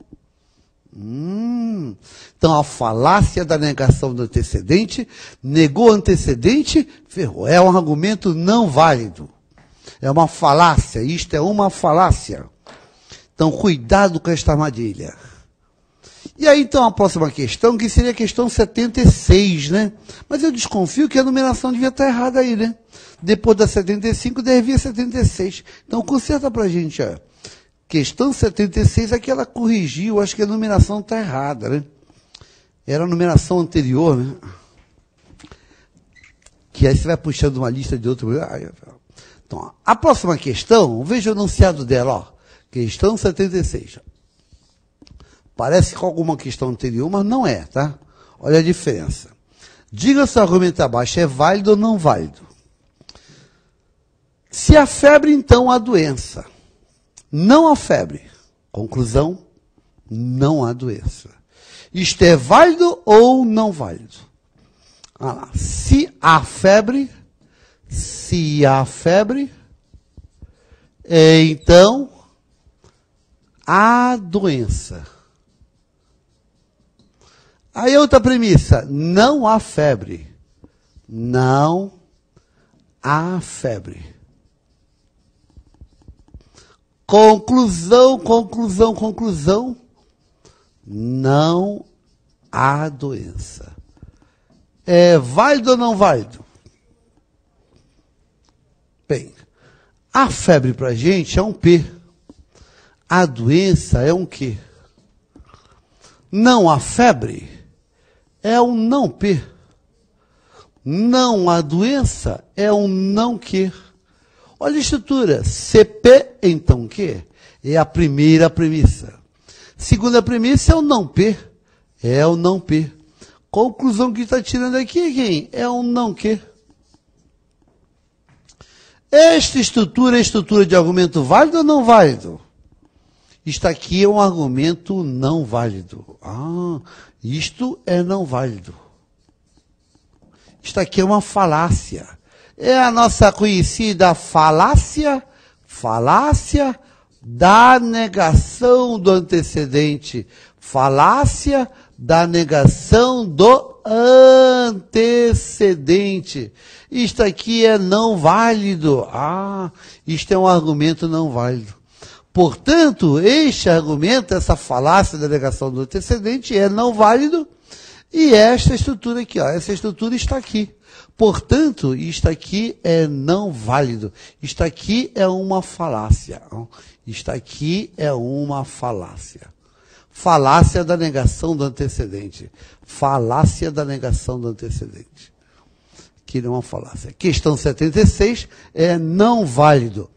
Speaker 1: Então, a falácia da negação do antecedente, negou o antecedente, ferrou. É um argumento não válido. É uma falácia, isto é uma falácia. Então, cuidado com esta armadilha. E aí, então, a próxima questão, que seria a questão 76, né? Mas eu desconfio que a numeração devia estar errada aí, né? Depois da 75, devia 76. Então, conserta pra gente, ó. Questão 76, aqui ela corrigiu, acho que a numeração está errada, né? Era a numeração anterior, né? Que aí você vai puxando uma lista de outro. Então, ó, a próxima questão, veja o enunciado dela, ó. Questão 76. Parece com alguma questão anterior, mas não é, tá? Olha a diferença. Diga se o argumento abaixo é válido ou não válido. Se a febre, então a doença. Não há febre. Conclusão, não há doença. Isto é válido ou não válido? Ah lá. Se há febre, então há doença. Aí outra premissa, não há febre. Não há febre. Conclusão. Não há doença. É válido ou não válido? Bem, a febre para a gente é um P. A doença é um Q. Não há febre é um não P. Não há doença é um não Q. Olha a estrutura. CP, então Q? É a primeira premissa. Segunda premissa é o não P. É o não P. Conclusão que está tirando aqui é quem? É um não Q. Esta estrutura é estrutura de argumento válido ou não válido? Isto aqui é um argumento não válido. Isto é não válido. Isto aqui é uma falácia. É a nossa conhecida falácia da negação do antecedente. Falácia da negação do antecedente. Isto aqui é não válido. Isto é um argumento não válido. Portanto, este argumento, essa falácia da negação do antecedente é não válido. E esta estrutura aqui, ó, essa estrutura está aqui. Portanto, isto aqui é não válido. Isto aqui é uma falácia. Isto aqui é uma falácia. Falácia da negação do antecedente. Falácia da negação do antecedente. Que não é uma falácia. Questão 76 é não válido.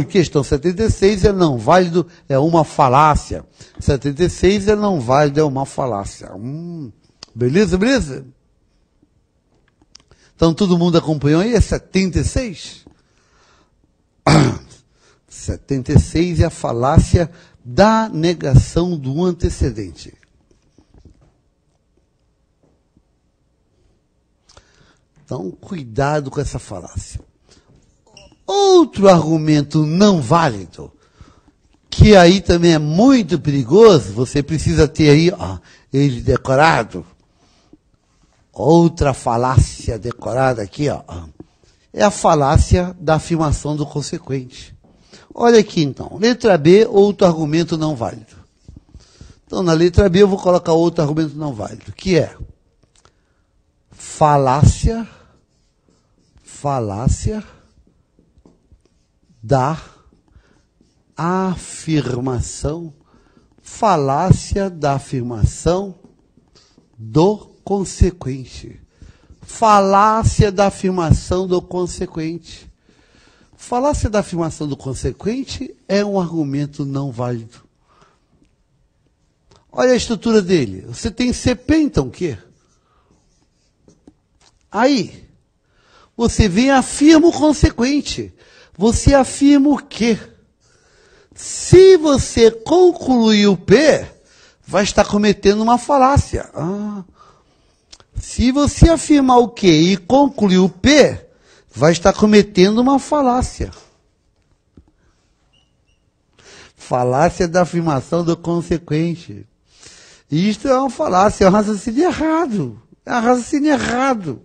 Speaker 1: Questão 76 é não válido, é uma falácia. 76 é não válido, é uma falácia. Beleza? Então, todo mundo acompanhou aí? É 76? 76 é a falácia da negação do antecedente. Então, cuidado com essa falácia. Outro argumento não válido, que aí também é muito perigoso, você precisa ter aí ele decorado. Outra falácia decorada aqui, é a falácia da afirmação do consequente. Olha aqui então, letra B, outro argumento não válido. Então, na letra B eu vou colocar outro argumento não válido, que é falácia da afirmação, falácia da afirmação do consequente. Falácia da afirmação do consequente. Falácia da afirmação do consequente é um argumento não válido. Olha a estrutura dele. Você tem CP, então, o quê? Aí, Você vem e afirma o consequente. Você afirma o quê? Se você concluir o P, vai estar cometendo uma falácia. Se você afirmar o Q e concluir o P, vai estar cometendo uma falácia. Falácia da afirmação do consequente. Isto é uma falácia, é um raciocínio errado. É um raciocínio errado.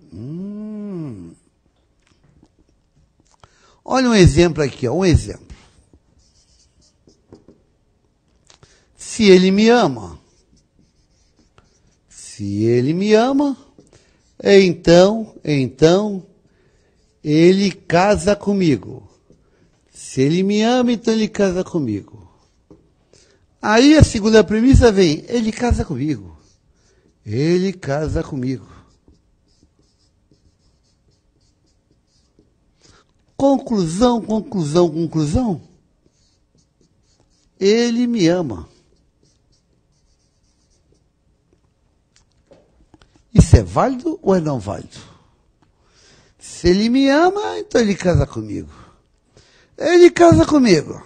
Speaker 1: Olha um exemplo aqui, ó, um exemplo. Se ele me ama, então ele casa comigo. Se ele me ama, então ele casa comigo. Aí a segunda premissa vem, ele casa comigo. Ele casa comigo. Conclusão. Ele me ama. Isso é válido ou é não válido? Se ele me ama, então ele casa comigo. Ele casa comigo.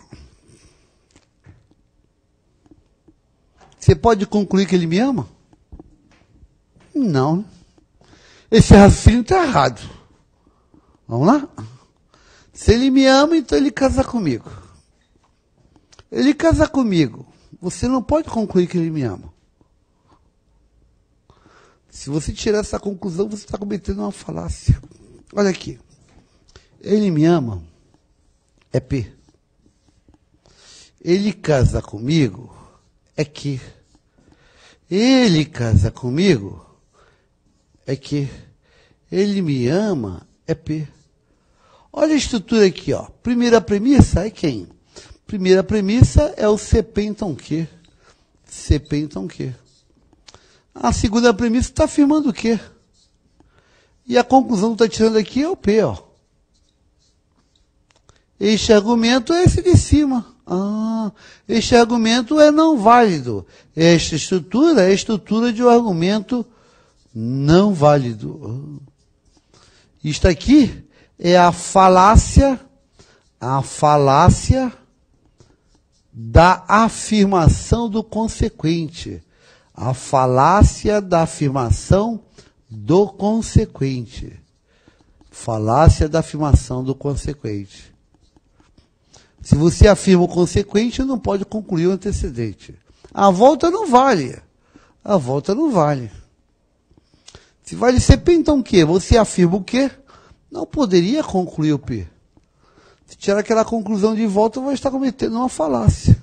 Speaker 1: Você pode concluir que ele me ama? Não. Esse raciocínio está errado. Vamos lá? Se ele me ama, então ele casa comigo. Ele casa comigo. Você não pode concluir que ele me ama. Se você tirar essa conclusão, você está cometendo uma falácia. Olha aqui. Ele me ama é P. Ele casa comigo é Q. Ele casa comigo é Q. Ele me ama é P. Olha a estrutura aqui, ó. Primeira premissa é quem? Primeira premissa é o CP, então Q. CP, então Q. A segunda premissa está afirmando o quê? E a conclusão que está tirando aqui é o P, ó. Este argumento é esse de cima. Este argumento é não válido. Esta estrutura é a estrutura de um argumento não válido. Isto aqui é a falácia da afirmação do consequente. A falácia da afirmação do consequente. Falácia da afirmação do consequente. Se você afirma o consequente, não pode concluir o antecedente. A volta não vale. A volta não vale. Se vale CP, então o quê? Você afirma o quê? Não poderia concluir o P. Se tirar aquela conclusão de volta, vai estar cometendo uma falácia.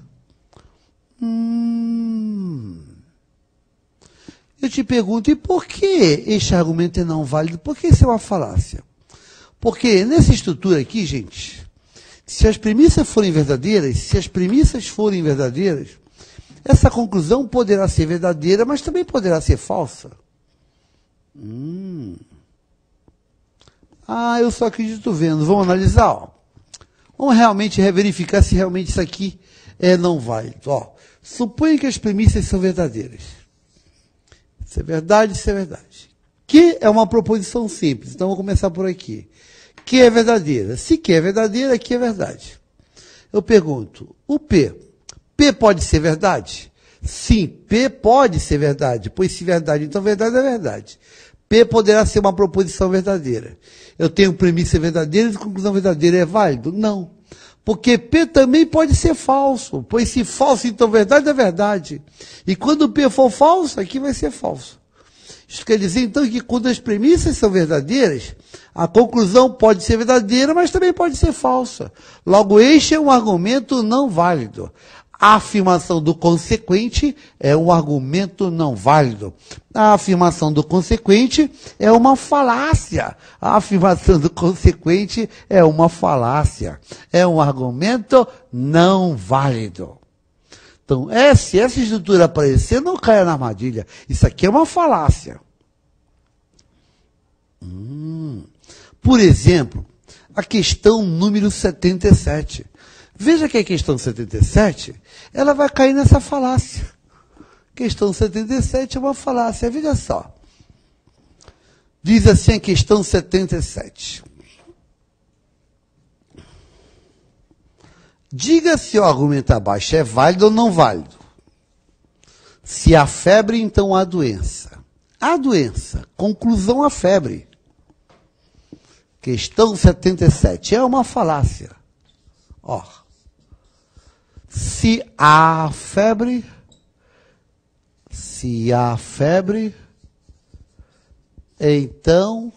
Speaker 1: Eu te pergunto, e por que este argumento é não válido? Por que isso é uma falácia? Porque nessa estrutura aqui, gente, se as premissas forem verdadeiras, essa conclusão poderá ser verdadeira, mas também poderá ser falsa. Eu só acredito vendo. Vamos analisar, ó. Vamos realmente verificar se realmente isso aqui é não válido. Ó, suponha que as premissas são verdadeiras. Isso é verdade, isso é verdade. Que é uma proposição simples, então vou começar por aqui. Que é verdadeira. Se que é verdadeira, que é verdade. Eu pergunto, o P. P pode ser verdade? Sim, P pode ser verdade, pois se verdade, então verdade é verdade. P poderá ser uma proposição verdadeira. Eu tenho premissa verdadeira e conclusão verdadeira. É válido? Não. Porque P também pode ser falso, pois se falso, então verdade é verdade. E quando P for falso, aqui vai ser falso. Isso quer dizer, então, que quando as premissas são verdadeiras, a conclusão pode ser verdadeira, mas também pode ser falsa. Logo, este é um argumento não válido. A afirmação do consequente é um argumento não válido. A afirmação do consequente é uma falácia. A afirmação do consequente é uma falácia. É um argumento não válido. Então, se essa estrutura aparecer, não caia na armadilha. Isso aqui é uma falácia. Por exemplo, a questão número 77. Veja que a questão 77, ela vai cair nessa falácia. Questão 77 é uma falácia. Veja só. Diz assim a questão 77. Diga se o argumento abaixo é válido ou não válido. Se há febre, então há doença. Há doença. Conclusão, há febre. Questão 77. É uma falácia. Ó. Se há febre, então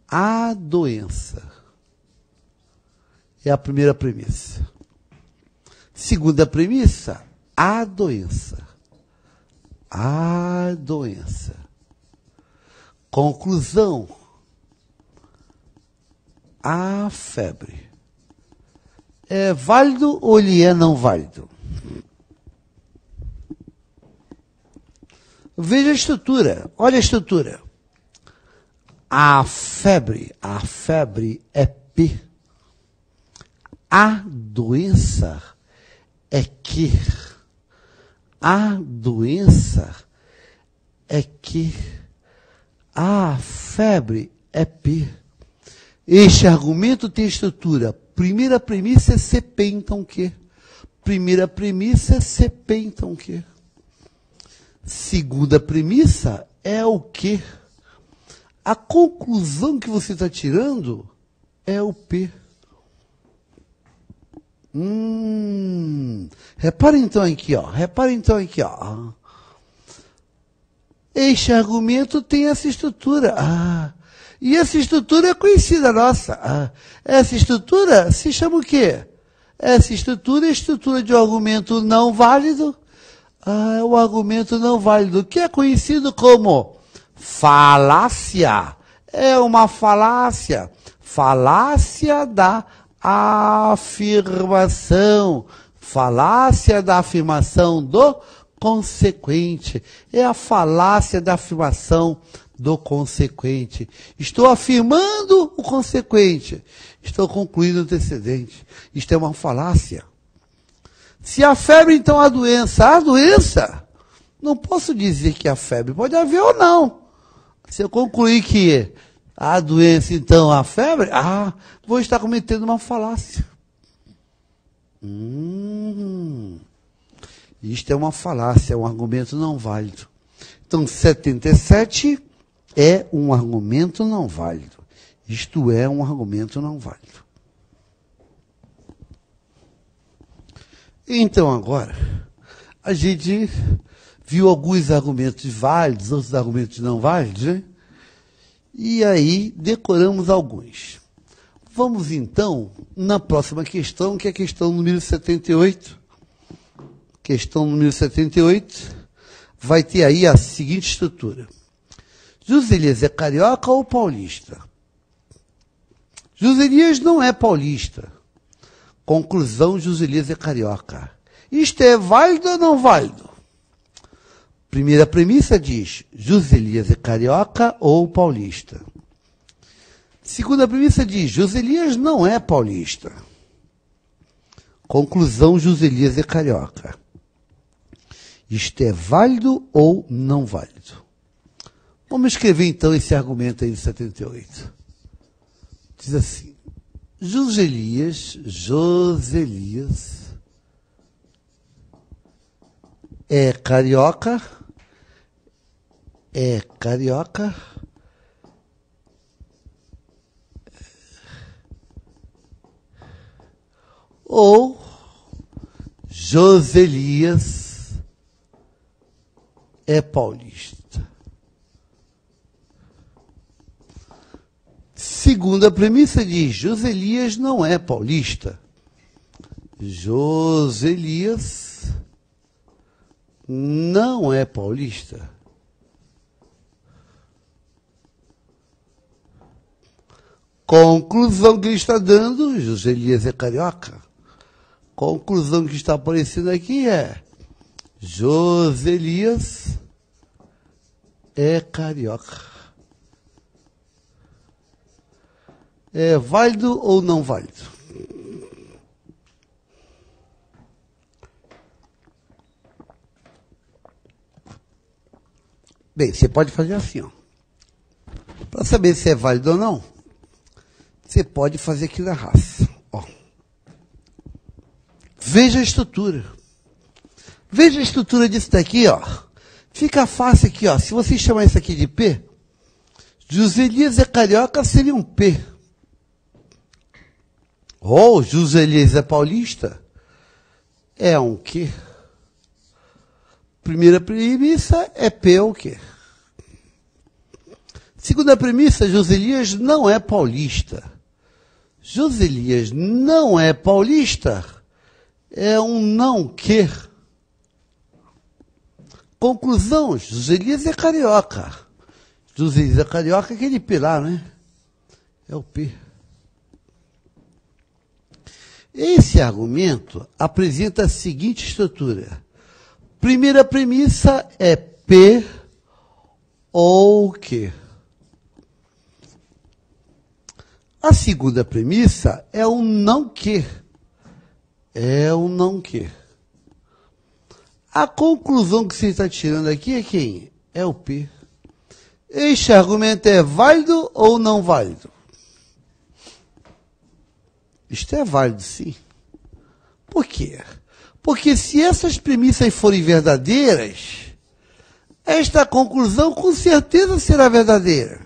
Speaker 1: há doença. É a primeira premissa. Segunda premissa, há doença. Há doença. Conclusão, há febre. É válido ou ele é não válido? Veja a estrutura. Olha a estrutura. A febre é P. A doença é que. A doença é que. A febre é P. Este argumento tem estrutura. Primeira premissa é CP, então que? Primeira premissa é CP, então que? Segunda premissa é o que? A conclusão que você está tirando é o P. Repara então aqui, ó. Este argumento tem essa estrutura. E essa estrutura é conhecida nossa. Essa estrutura se chama o quê? Essa estrutura é a estrutura de um argumento não válido. É o argumento não válido, que é conhecido como falácia. É uma falácia. Falácia da afirmação. Falácia da afirmação do consequente. É a falácia da afirmação do consequente. Estou afirmando o consequente. Estou concluindo o antecedente. Isto é uma falácia. Se há febre, então há doença. Há doença? Não posso dizer que há febre. Pode haver ou não. Se eu concluir que há doença, então há febre, vou estar cometendo uma falácia. Isto é uma falácia, é um argumento não válido. Então, 77 é um argumento não válido. Isto é um argumento não válido. Então, agora, a gente viu alguns argumentos válidos, outros argumentos não válidos, né? E aí, decoramos alguns. Vamos, então, na próxima questão, que é a questão número 78. Questão número 78 vai ter aí a seguinte estrutura. Joselias é carioca ou paulista? Joselias não é paulista. Conclusão, Joselias é carioca. Isto é válido ou não válido? Primeira premissa diz, Joselias é carioca ou paulista. Segunda premissa diz, Joselias não é paulista. Conclusão, Joselias é carioca. Isto é válido ou não válido? Vamos escrever então esse argumento aí de 78. Diz assim, Joselias é carioca, ou Joselias é paulista. Segunda premissa diz, Joselias não é paulista. Joselias não é paulista. Conclusão que ele está dando, Joselias é carioca. Conclusão que está aparecendo aqui é, Joselias é carioca. É válido ou não válido? Bem, você pode fazer assim, ó. Para saber se é válido ou não, você pode fazer aqui na raça. Ó. Veja a estrutura. Veja a estrutura disso daqui, ó. Fica fácil aqui, ó. Se você chamar isso aqui de P, José Elias é carioca, seria um P. Ou José Elias é paulista, é um Q. Primeira premissa é P ou Q. Segunda premissa, José Elias não é paulista. José Elias não é paulista, é um não Q. Conclusão, José Elias é carioca. José Elias é carioca, aquele P lá, né? É o P. Esse argumento apresenta a seguinte estrutura. Primeira premissa é P ou Q. A segunda premissa é um não Q. É um não Q. A conclusão que você está tirando aqui é quem? É o P. Este argumento é válido ou não válido? Isto é válido, sim. Por quê? Porque se essas premissas forem verdadeiras, esta conclusão com certeza será verdadeira.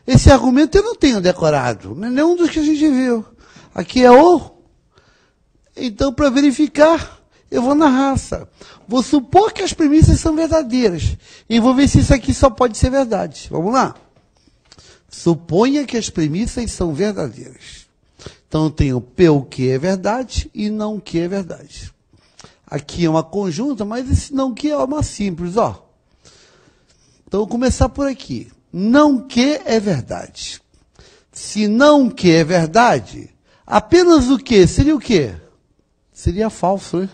Speaker 1: Esse argumento eu não tenho decorado, nenhum dos que a gente viu. Aqui é o. Então, para verificar, eu vou na raça. Vou supor que as premissas são verdadeiras. E vou ver se isso aqui só pode ser verdade. Vamos lá? Suponha que as premissas são verdadeiras. Então, eu tenho P o que é verdade e não o que é verdade. Aqui é uma conjunta, mas esse não que é uma simples, ó. Então, vou começar por aqui. Não que é verdade. Se não que é verdade, apenas o que seria o quê? Seria falso, né?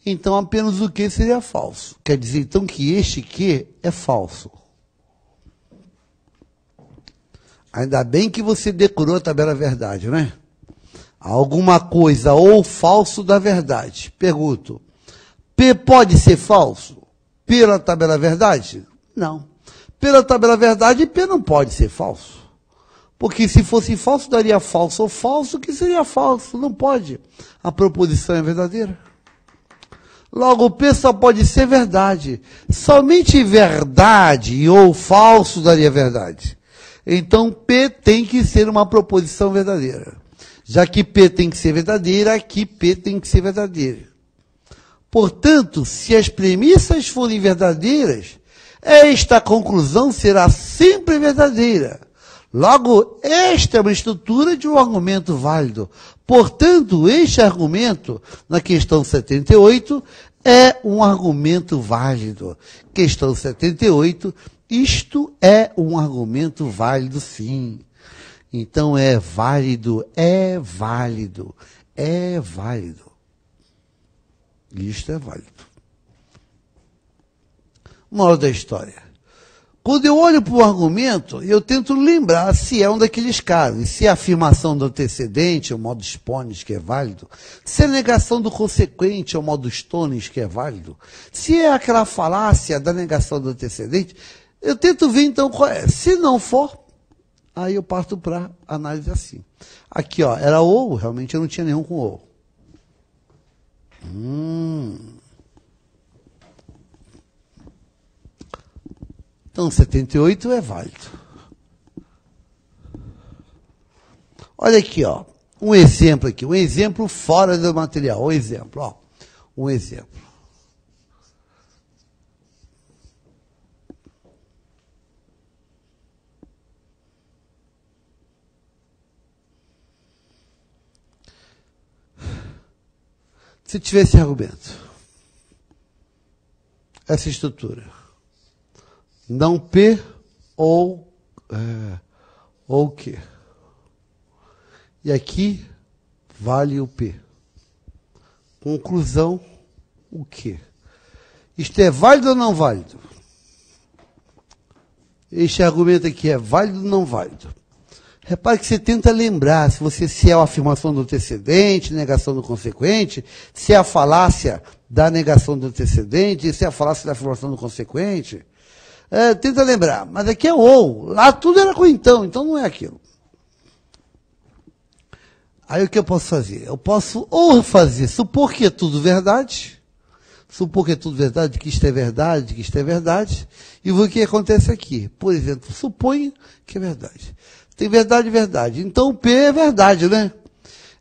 Speaker 1: Então, apenas o que seria falso. Quer dizer, então, que este que é falso. Ainda bem que você decorou a tabela verdade, né? Alguma coisa ou falso da verdade. Pergunto, P pode ser falso pela tabela verdade? Não. Pela tabela verdade, P não pode ser falso. Porque se fosse falso, daria falso ou falso, que seria falso. Não pode. A proposição é verdadeira. Logo, P só pode ser verdade. Somente verdade ou falso daria verdade. Então, P tem que ser uma proposição verdadeira. Já que P tem que ser verdadeira, aqui P tem que ser verdadeira. Portanto, se as premissas forem verdadeiras, esta conclusão será sempre verdadeira. Logo, esta é uma estrutura de um argumento válido. Portanto, este argumento, na questão 78, é um argumento válido. Questão 78, isto é um argumento válido, sim. Então, é válido, é válido, é válido. Isto é válido. Moral da história. Quando eu olho para o argumento, eu tento lembrar se é um daqueles casos, se é a afirmação do antecedente, o modus ponens, que é válido, se é a negação do consequente, o modus tones, que é válido, se é aquela falácia da negação do antecedente, eu tento ver então qual é. Se não for, aí eu parto para análise assim. Aqui, ó, era ou, realmente eu não tinha nenhum com ou. Então, 78 é válido. Olha aqui, ó, um exemplo aqui, um exemplo fora do material, um exemplo, ó, um exemplo. Se tivesse argumento, essa estrutura, não P ou Q. E aqui vale o P. Conclusão, o Q. Isto é válido ou não válido? Este argumento aqui é válido ou não válido? Repare que você tenta lembrar se é a afirmação do antecedente, negação do consequente, se é a falácia da negação do antecedente, se é a falácia da afirmação do consequente. Tenta lembrar, mas aqui é ou. Lá tudo era com então não é aquilo. Aí o que eu posso fazer? Eu posso ou fazer, supor que é tudo verdade, que isto é verdade, e o que acontece aqui? Por exemplo, suponho que é verdade. Tem verdade, verdade. Então P é verdade, né?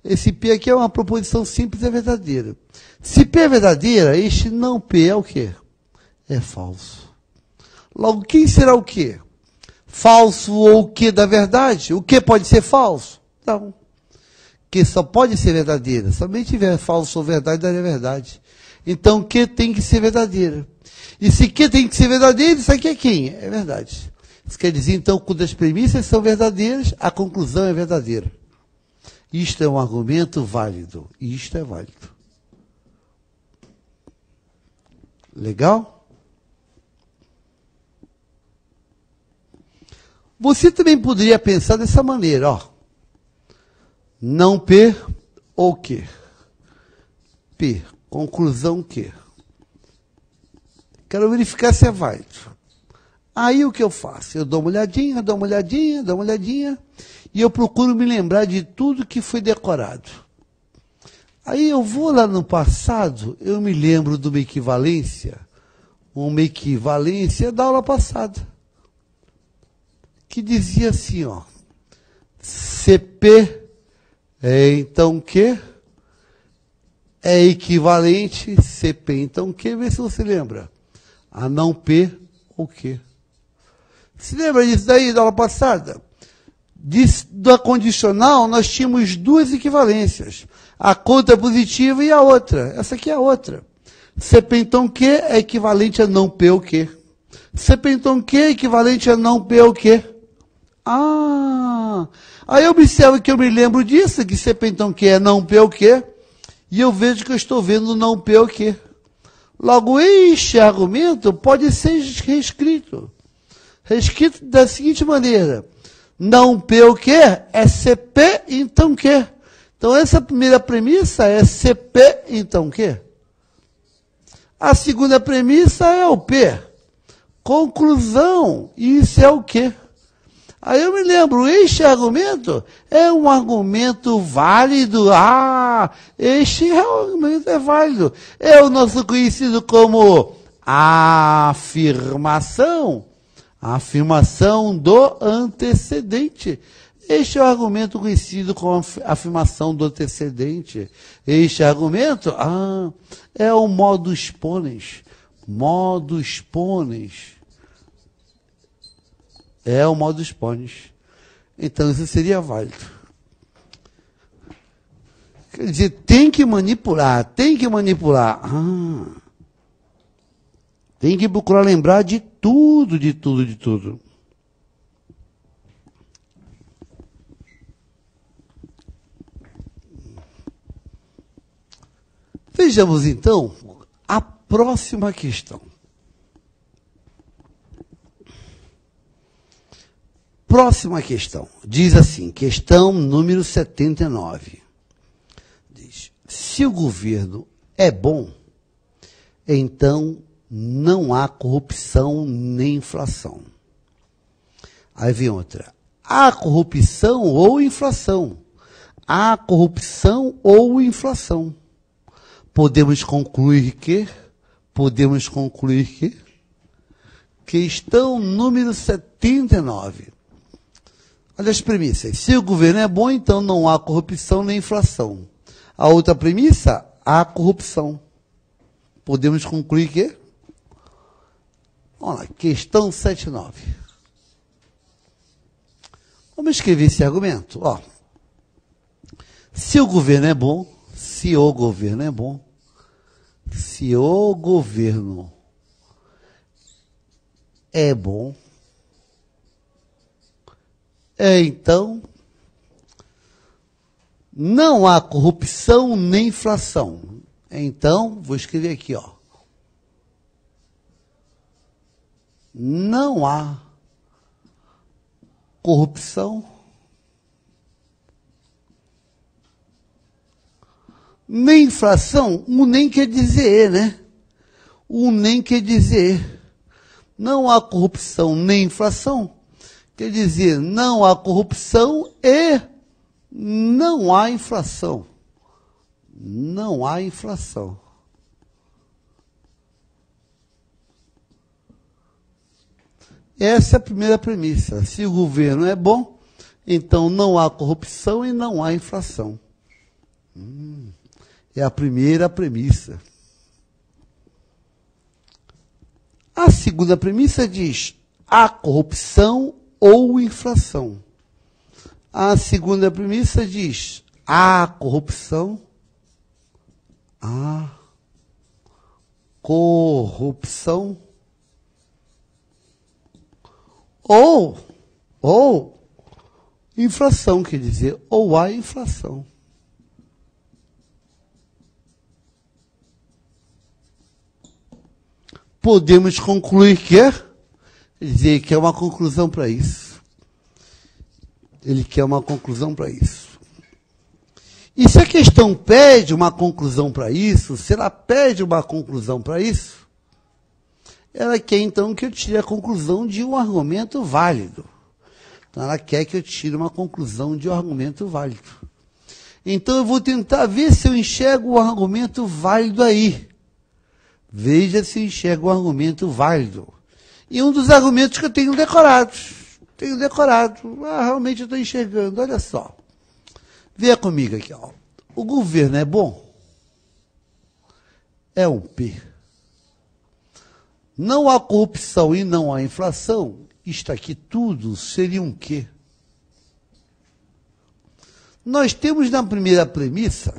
Speaker 1: Esse P aqui é uma proposição simples, é verdadeira. Se P é verdadeira, este não P é o quê? É falso. Logo, quem será o quê? Falso ou o quê da verdade? O que pode ser falso? Não. Que só pode ser verdadeira. Somente tiver falso ou verdade, daria verdade. Então, que tem que ser verdadeira. E se que tem que ser verdadeiro, isso aqui é quem? É verdade. Isso quer dizer, então, quando as premissas são verdadeiras, a conclusão é verdadeira. Isto é um argumento válido. Isto é válido. Legal? Você também poderia pensar dessa maneira, ó. Não P ou Q. P. Conclusão Q. Quero verificar se é válido. Aí o que eu faço? Eu dou uma olhadinha, e eu procuro me lembrar de tudo que foi decorado. Aí eu vou lá no passado, eu me lembro de uma equivalência da aula passada, que dizia assim, ó, CP é então Q é equivalente CP então Q, vê se você lembra, a não P ou Q. Se lembra disso daí da aula passada? Da condicional, nós tínhamos duas equivalências. A conta positiva e a outra. Essa aqui é a outra. CP então Q é equivalente a não P ou Q. CP então Q é equivalente a não P ou Q. Aí eu observo que eu me lembro disso, que CP então Q é não P ou Q, e eu vejo que eu estou vendo não P ou Q. Logo, este argumento pode ser reescrito da seguinte maneira: não P o Q é CP então Q. Então essa primeira premissa é CP então Q. A segunda premissa é o P. Conclusão, isso é o Q. Aí eu me lembro, este argumento é um argumento válido. Este argumento é válido. É o nosso conhecido como afirmação do antecedente. Este é o argumento conhecido como afirmação do antecedente. Este argumento é o modus ponens. Modus ponens. É o modus ponens. Então, isso seria válido. Quer dizer, tem que manipular. Tem que procurar lembrar de tudo. Vejamos, então, a próxima questão. Próxima questão. Diz assim, questão número 79. Diz, se o governo é bom, então não há corrupção nem inflação. Aí vem outra. Há corrupção ou inflação? Há corrupção ou inflação? Podemos concluir que? Questão número 79. Olha as premissas. Se o governo é bom, então não há corrupção nem inflação. A outra premissa, há corrupção. Podemos concluir que? Vamos lá, questão 79. Vamos escrever esse argumento. Se o governo é bom, então não há corrupção nem inflação. Então, vou escrever aqui, não há corrupção nem inflação. Nem quer dizer, né? Nem quer dizer. não há corrupção nem inflação. Quer dizer, não há corrupção e não há inflação. Não há inflação. Essa é a primeira premissa. Se o governo é bom, então não há corrupção e não há inflação. É a primeira premissa. A segunda premissa diz: há corrupção ou inflação. A segunda premissa diz: há corrupção, há corrupção ou inflação, quer dizer, ou há inflação. Podemos concluir que quer dizer que é uma conclusão para isso. Ele quer uma conclusão para isso. E se a questão pede uma conclusão para isso, se ela pede uma conclusão para isso, ela quer então que eu tire a conclusão de um argumento válido. Então ela quer que eu tire uma conclusão de um argumento válido. Então eu vou tentar ver se eu enxergo o argumento válido aí. Veja se eu enxergo o argumento válido. E um dos argumentos que eu tenho decorados. Realmente eu estou enxergando, olha só. Venha comigo aqui, ó. O governo é bom? É um P. Não há corrupção e não há inflação. Isto aqui tudo seria um quê? Nós temos na primeira premissa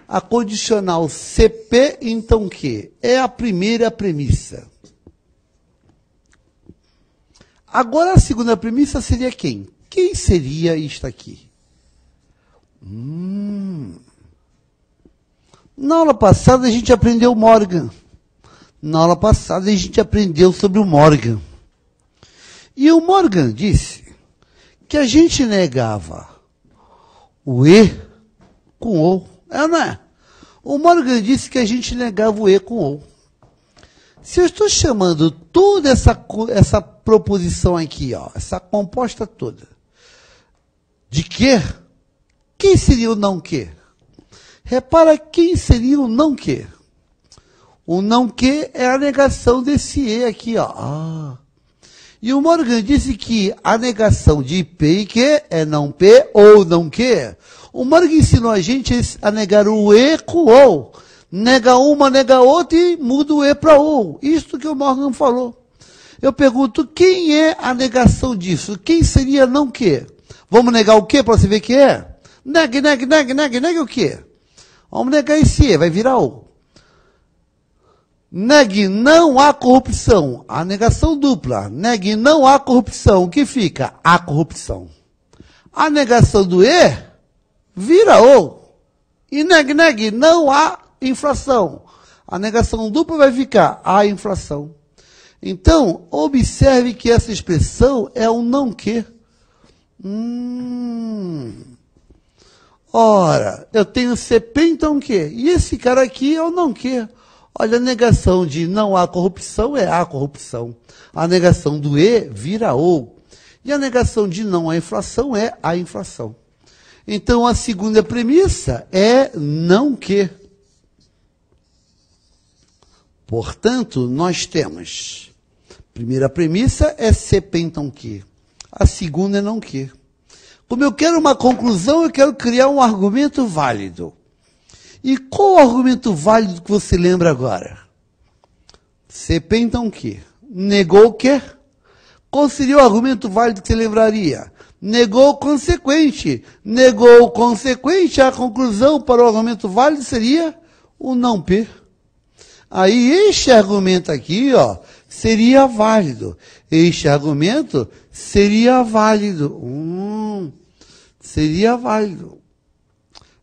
Speaker 1: a condicional CP, então o quê? É a primeira premissa. Agora a segunda premissa seria quem? Quem seria isto aqui? Na aula passada a gente aprendeu Morgan. Na aula passada a gente aprendeu sobre o Morgan. E o Morgan disse que a gente negava o E com O. É ou não é? O Morgan disse que a gente negava o E com O. Se eu estou chamando toda essa proposição aqui, ó, essa composta toda, de quê? Quem seria o não quê? Repara quem seria o não quê. O não quê é a negação desse E aqui, ó. E o Morgan disse que a negação de P e Q é não P ou não Q. O Morgan ensinou a gente a negar o E com O. Nega uma, nega outra e muda o E para O. Isto que o Morgan falou. Eu pergunto, quem é a negação disso? Quem seria não Q? Vamos negar o quê para você ver que é? Negue o quê? Vamos negar esse E, vai virar O. Negue não há corrupção. A negação dupla. Negue não há corrupção. O que fica? Há corrupção. A negação do E vira O. E negue não há inflação. A negação dupla vai ficar há inflação. Então, observe que essa expressão é um não que. Ora, eu tenho CP, então o quê? E esse cara aqui é o não que. Olha, a negação de não há corrupção é há corrupção. A negação do E vira O. E a negação de não há inflação é a inflação. Então, a segunda premissa é não que. Portanto, nós temos, primeira premissa é CP, então que. A segunda é não que. Como eu quero uma conclusão, eu quero criar um argumento válido. E qual o argumento válido que você lembra agora? CP, então que? Negou o quê? Qual seria o argumento válido que você lembraria? Negou o consequente. Negou o consequente, a conclusão para o argumento válido seria o não P. Aí este argumento aqui, ó, seria válido. Este argumento seria válido. Seria válido.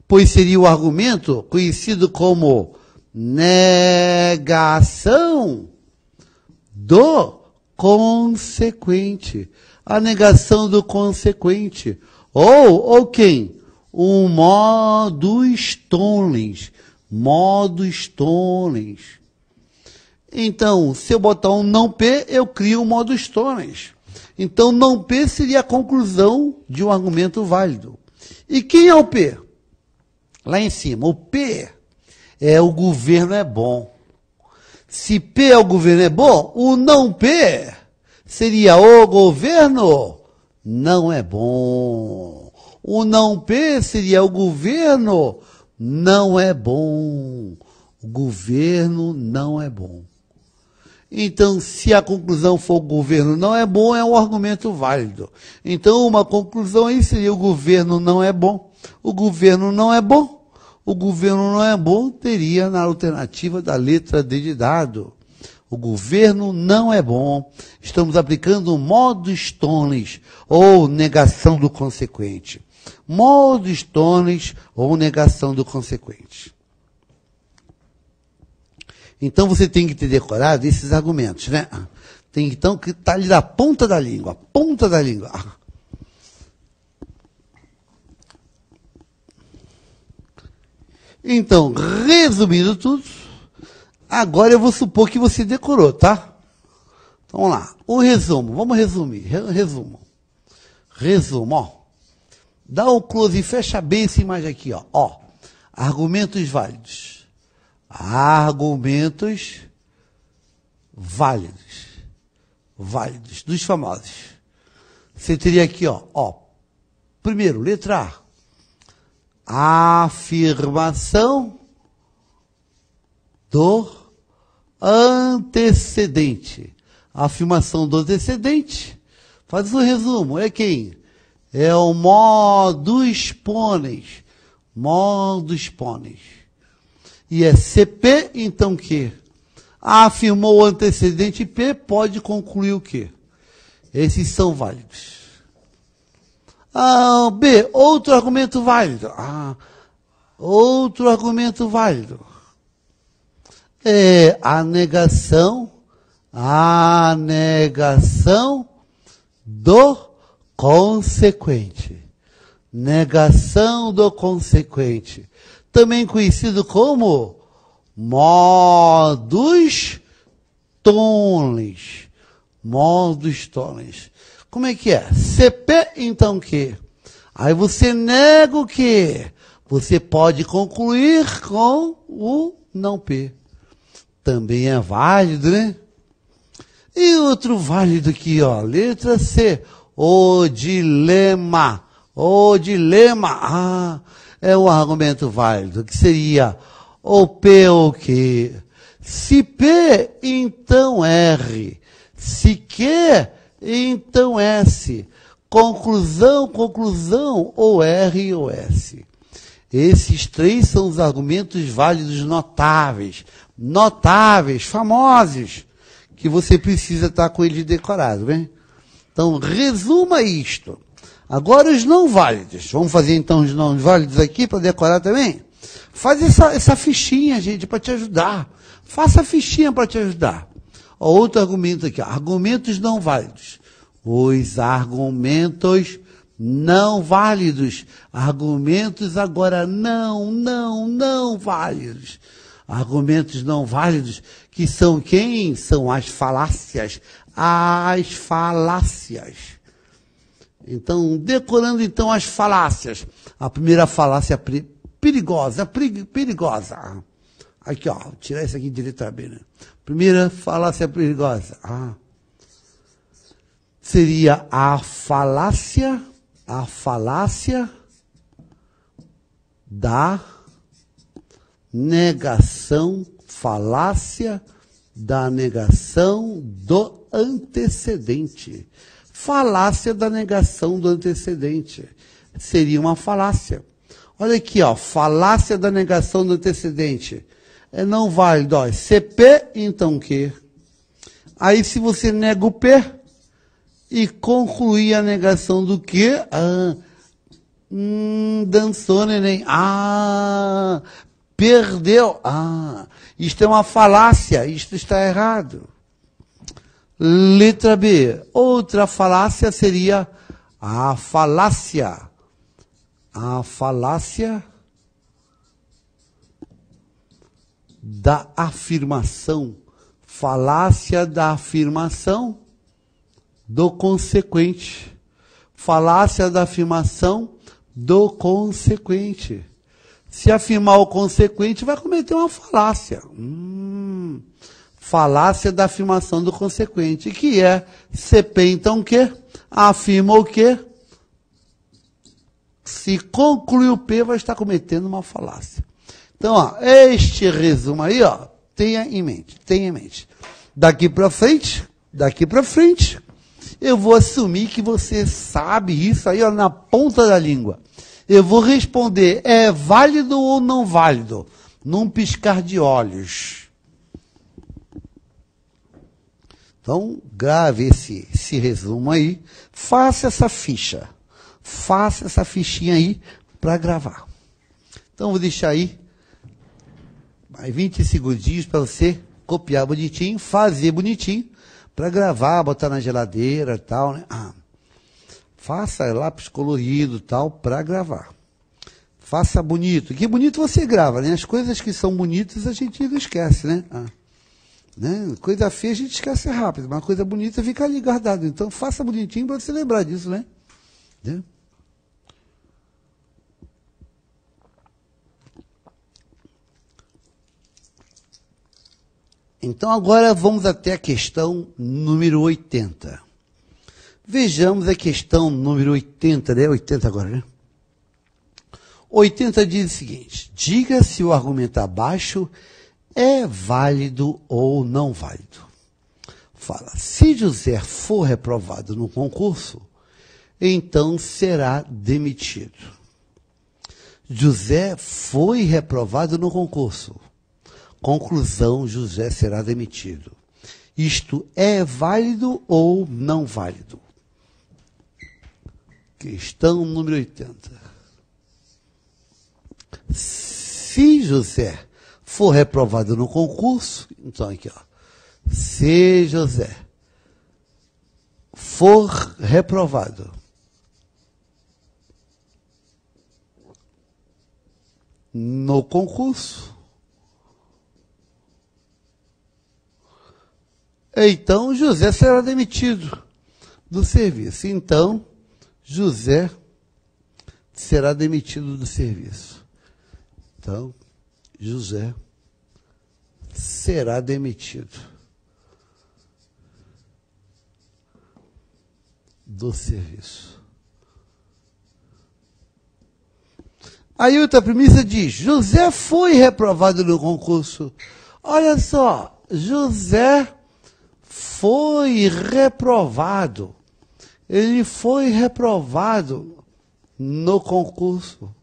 Speaker 1: Pois seria o argumento conhecido como negação do consequente. A negação do consequente. Ou quem? O modus tollens. Modus tollens. Então, se eu botar um não P, eu crio um modus tollens. Então, não P seria a conclusão de um argumento válido. E quem é o P? Lá em cima, o P é o governo é bom. Se P é o governo é bom, o não P seria o governo não é bom. O não P seria o governo não é bom. O governo não é bom. Então, se a conclusão for o governo não é bom, é um argumento válido. Então, uma conclusão aí seria o governo não é bom. O governo não é bom. O governo não é bom teria na alternativa da letra D de dado. O governo não é bom. Estamos aplicando o modus tollens, ou negação do consequente. Modus tollens, ou negação do consequente. Então, você tem que ter decorado esses argumentos, né? Tem então que estar ali na ponta da língua, ponta da língua. Então, resumindo tudo, agora eu vou supor que você decorou, tá? Então, vamos lá. O resumo, vamos resumir. Resumo, ó. Dá um close e fecha bem essa imagem aqui, ó. Ó, argumentos válidos. Argumentos válidos. Válidos, dos famosos. Você teria aqui, ó. Primeiro, letra A. Afirmação do antecedente. A afirmação do antecedente, faz um resumo, é quem? É o modus ponens. Modus ponens. E é CP, então que? Afirmou o antecedente P, pode concluir o quê? Esses são válidos. B, outro argumento válido. Outro argumento válido. É a negação do consequente. Negação do consequente. Também conhecido como modus tollens. Modus tollens. Como é que é? CP, então, que? Aí você nega o quê? Você pode concluir com o não P. Também é válido, né? E outro válido aqui, ó. Letra C. O dilema. O dilema. É um argumento válido. Que seria o P o quê? Se P, então R. Se Q, então S. Conclusão, ou R ou S. Esses três são os argumentos válidos notáveis. Notáveis, famosos, que você precisa estar com eles decorados, né? Então, resuma isto. Agora os não válidos. Vamos fazer então os não válidos aqui para decorar também? Faz essa fichinha, gente, para te ajudar. Faça a fichinha para te ajudar. Ó, outro argumento aqui, ó. Argumentos não válidos. Os argumentos não válidos. Argumentos agora não válidos. Argumentos não válidos, que são quem? São as falácias. As falácias. Então, decorando então as falácias. A primeira falácia perigosa. Aqui, ó, vou tirar isso aqui de letra B, né? Primeira falácia perigosa. Seria a falácia da negação, falácia da negação do antecedente. Falácia da negação do antecedente. Seria uma falácia. Olha aqui, ó, falácia da negação do antecedente. É não válido, ó, CP, então que? Aí se você nega o P e concluir a negação do que? Dançou, neném. Perdeu. Isto é uma falácia, isto está errado. Letra B. Outra falácia seria a falácia da afirmação. Falácia da afirmação do consequente. Falácia da afirmação do consequente. Se afirmar o consequente, vai cometer uma falácia. Falácia da afirmação do consequente, que é CP, então o quê? Afirma o quê? Se conclui o P, vai estar cometendo uma falácia. Então, ó, este resumo aí, ó, tenha em mente. Daqui para frente, eu vou assumir que você sabe isso aí, ó, na ponta da língua. Eu vou responder, é válido ou não válido? Num piscar de olhos. Então, grave esse resumo aí, faça essa ficha. Faça essa fichinha aí para gravar. Então, vou deixar aí mais 20 segundinhos para você copiar bonitinho, fazer bonitinho, para gravar, botar na geladeira e tal, né? Faça lápis colorido e tal, para gravar. Faça bonito. Que bonito você grava, né? As coisas que são bonitas a gente não esquece, né? Né? Coisa feia a gente esquece rápido, mas coisa bonita fica ali guardada. Então, faça bonitinho para você lembrar disso, né? Então, agora vamos até a questão número 80. Vejamos a questão número 80, né? 80 agora, né? 80 diz o seguinte: diga se o argumento abaixo é válido ou não válido. Fala, se José for reprovado no concurso, então será demitido. José foi reprovado no concurso. Conclusão, José será demitido. Isto é válido ou não válido? Questão número 80. Se José for reprovado no concurso, então aqui, ó. Se José for reprovado no concurso, então José será demitido do serviço. Então, José será demitido do serviço. Então, José será demitido do serviço. Aí outra premissa diz, José foi reprovado no concurso. Olha só, José foi reprovado. Ele foi reprovado no concurso.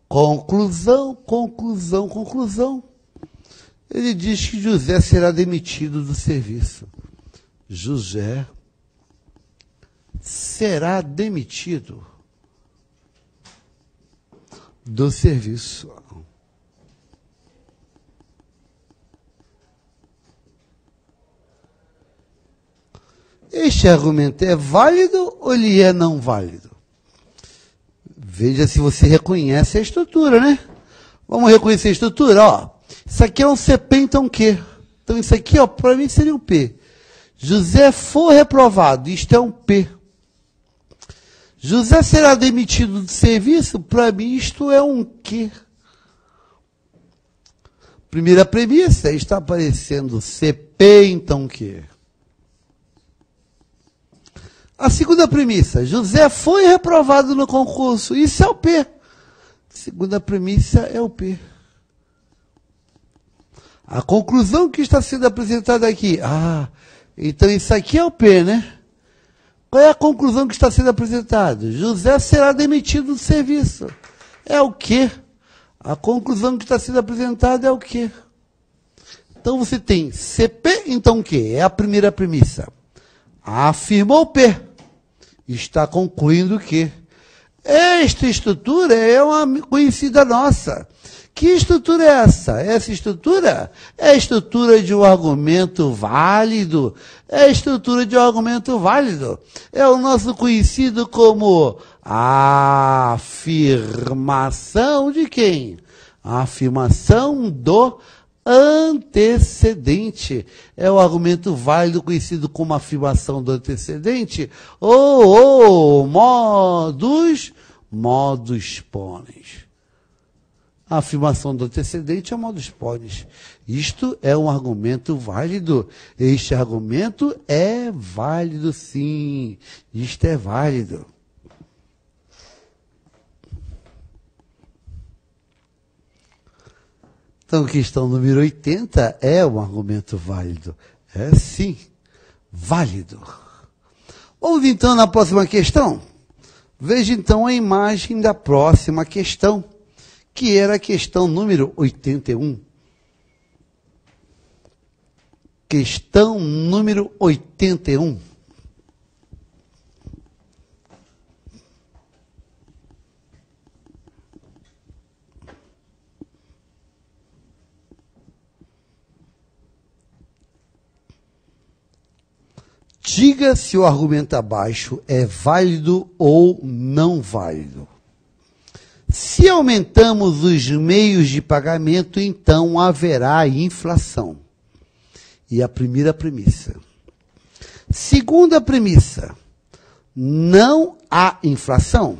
Speaker 1: Conclusão. Ele diz que José será demitido do serviço. José será demitido do serviço. Este argumento é válido ou ele é não válido? Veja se você reconhece a estrutura, né? Vamos reconhecer a estrutura, ó. Isso aqui é um CP, então o quê? Então isso aqui, ó, para mim seria um P. José foi reprovado, isto é um P. José será demitido do serviço, para mim isto é um Q. Primeira premissa, está aparecendo CP, então o quê? A segunda premissa, José foi reprovado no concurso, isso é o P. Segunda premissa é o P. A conclusão que está sendo apresentada aqui, então isso aqui é o P, né? Qual é a conclusão que está sendo apresentada? José será demitido do serviço. É o quê? A conclusão que está sendo apresentada é o quê? Então você tem CP, então o quê? É a primeira premissa. Afirmou P. Está concluindo que esta estrutura é uma conhecida nossa. Que estrutura é essa? Essa estrutura é a estrutura de um argumento válido. É a estrutura de um argumento válido. É o nosso conhecido como afirmação de quem? A afirmação do antecedente. É o argumento válido conhecido como afirmação do antecedente ou modus ponens. A afirmação do antecedente é o modus ponens. Isto é um argumento válido. Este argumento é válido, sim. Isto é válido. Então, questão número 80 é um argumento válido. É sim, válido. Vamos então na próxima questão. Veja então a imagem da próxima questão, que era a questão número 81. Questão número 81. Diga se o argumento abaixo é válido ou não válido. Se aumentamos os meios de pagamento, então haverá inflação. E a primeira premissa. Segunda premissa, não há inflação.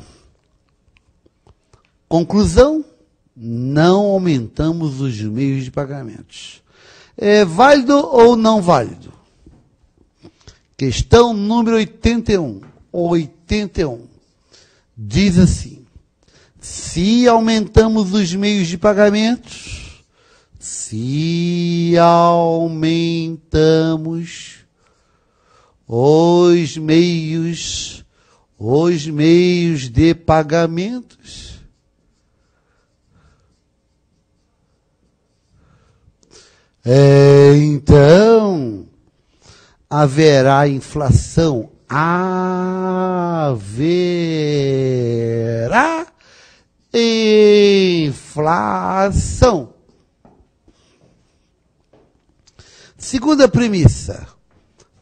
Speaker 1: Conclusão, não aumentamos os meios de pagamentos. É válido ou não válido? Questão número 81. 81. Diz assim: se aumentamos os meios de pagamentos, se aumentamos os meios de pagamentos, então haverá inflação. Haverá inflação. Segunda premissa.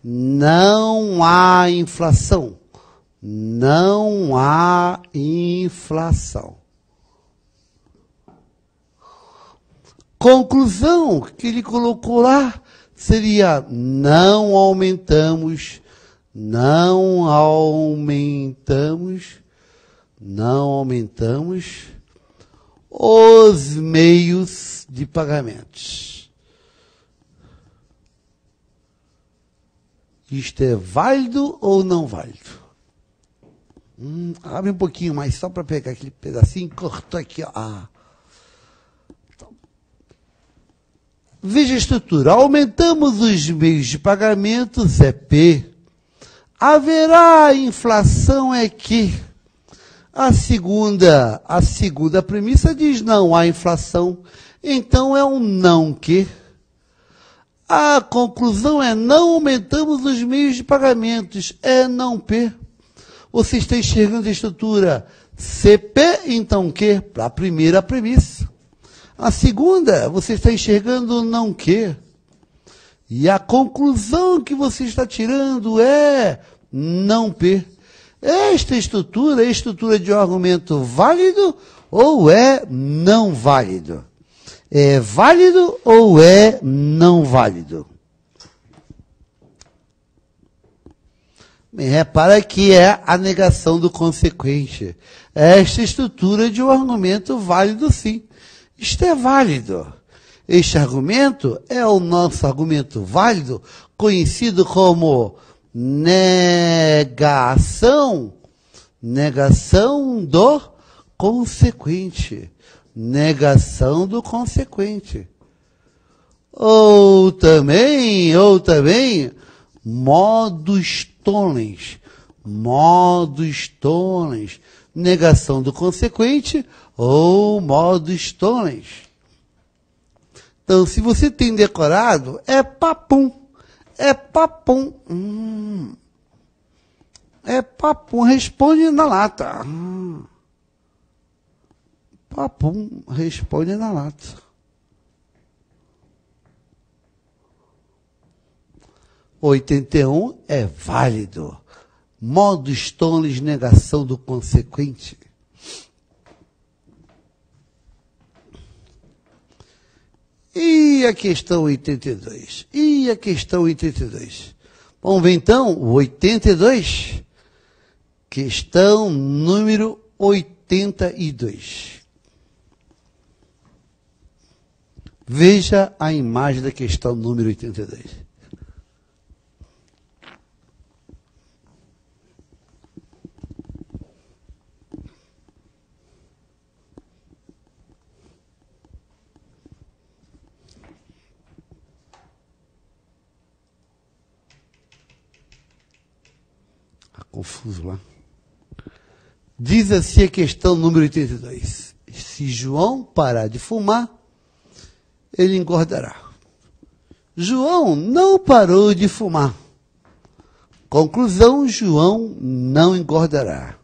Speaker 1: Não há inflação. Não há inflação. Conclusão que ele colocou lá seria: não aumentamos os meios de pagamentos. Isto é válido ou não válido? Abre um pouquinho mais, só para pegar aquele pedacinho, cortou aqui, ó. Veja a estrutura. Aumentamos os meios de pagamentos, é P. Haverá inflação, é Q. A segunda premissa diz não há inflação, então é um não Q. A conclusão é não aumentamos os meios de pagamentos, é não P. Você está enxergando a estrutura CP, então Q, para a primeira premissa. A segunda, você está enxergando não Q. E a conclusão que você está tirando é não P. Esta estrutura é estrutura de um argumento válido ou é não válido? É válido ou é não válido? Bem, repara que é a negação do consequente. Esta estrutura de um argumento válido, sim. Isto é válido. Este argumento é o nosso argumento válido, conhecido como negação do consequente. Negação do consequente. Ou também, modus tollens. Negação do consequente ou modus tollens. Então, se você tem decorado, é papum. É papum. É papum. Responde na lata. Papum. Responde na lata. O 81 é válido. Modus tollens, negação do consequente. E a questão 82? E a questão 82? Vamos ver então o 82? Questão número 82. Veja a imagem da questão número 82. Confuso lá. Diz assim a questão número 82. Se João parar de fumar, ele engordará. João não parou de fumar. Conclusão, João não engordará.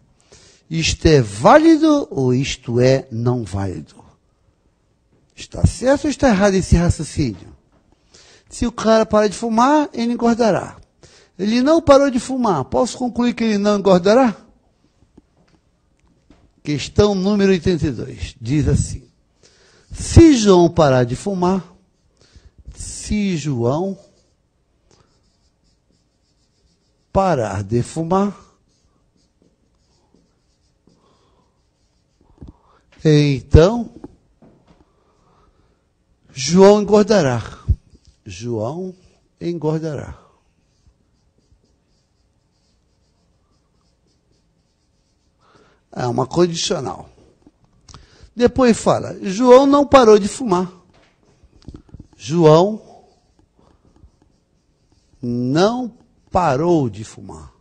Speaker 1: Isto é válido ou isto é não válido? Está certo ou está errado esse raciocínio? Se o cara parar de fumar, ele engordará. Ele não parou de fumar. Posso concluir que ele não engordará? Questão número 82. Diz assim. Se João parar de fumar, se João parar de fumar, então João engordará. João engordará. É uma condicional. Depois fala, João não parou de fumar. João não parou de fumar.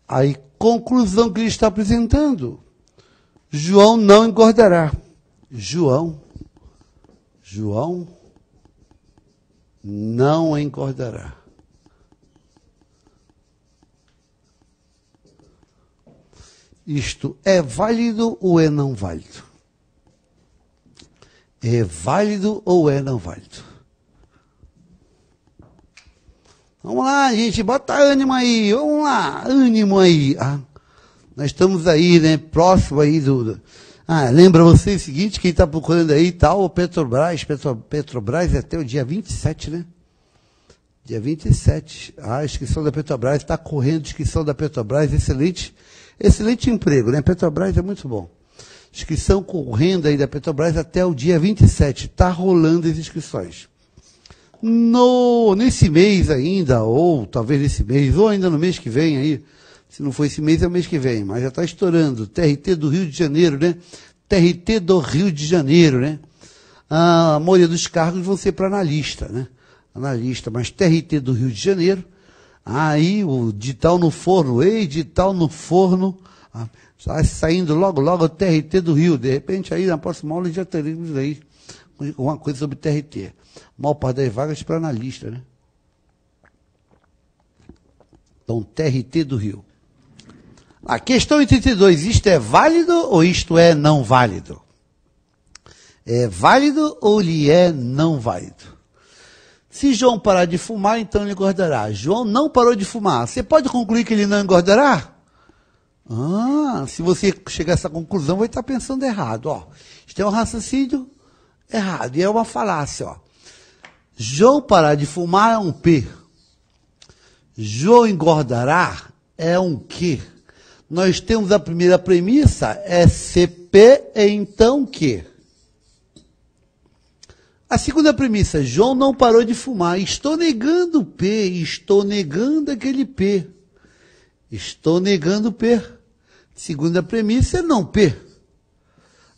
Speaker 1: Aí, conclusão que ele está apresentando. João não engordará. João não engordará. Isto é válido ou é não válido? É válido ou é não válido? Vamos lá, gente, bota ânimo aí, vamos lá, ânimo aí. Nós estamos aí, né, próximo aí do... lembra vocês o seguinte, quem está procurando aí, tal, o Petrobras é até o dia 27, né? Dia 27. A inscrição da Petrobras, está correndo a inscrição da Petrobras, excelente emprego, né? Petrobras é muito bom. Inscrição correndo aí da Petrobras até o dia 27. Está rolando as inscrições. Nesse mês ainda, ou talvez nesse mês, ou ainda no mês que vem aí, se não for esse mês, é o mês que vem, mas já está estourando. TRT do Rio de Janeiro, né? TRT do Rio de Janeiro, né? A maioria dos cargos vão ser para analista, né? Analista, mas TRT do Rio de Janeiro, aí o digital no forno, digital no forno, está saindo logo o TRT do Rio. De repente, aí na próxima aula já teremos aí uma coisa sobre TRT. A maior parte das vagas para analista, né? Então, TRT do Rio. A questão 82, isto é válido ou isto é não válido? É válido ou lhe é não válido? Se João parar de fumar, então ele engordará. João não parou de fumar. Você pode concluir que ele não engordará? Se você chegar a essa conclusão, vai estar pensando errado. Isto é um raciocínio errado. E é uma falácia. João parar de fumar é um P. João engordará é um Q. Nós temos a primeira premissa, é CP, então Q. A segunda premissa, João não parou de fumar. Estou negando o P, estou negando aquele P. Estou negando o P. Segunda premissa é não P.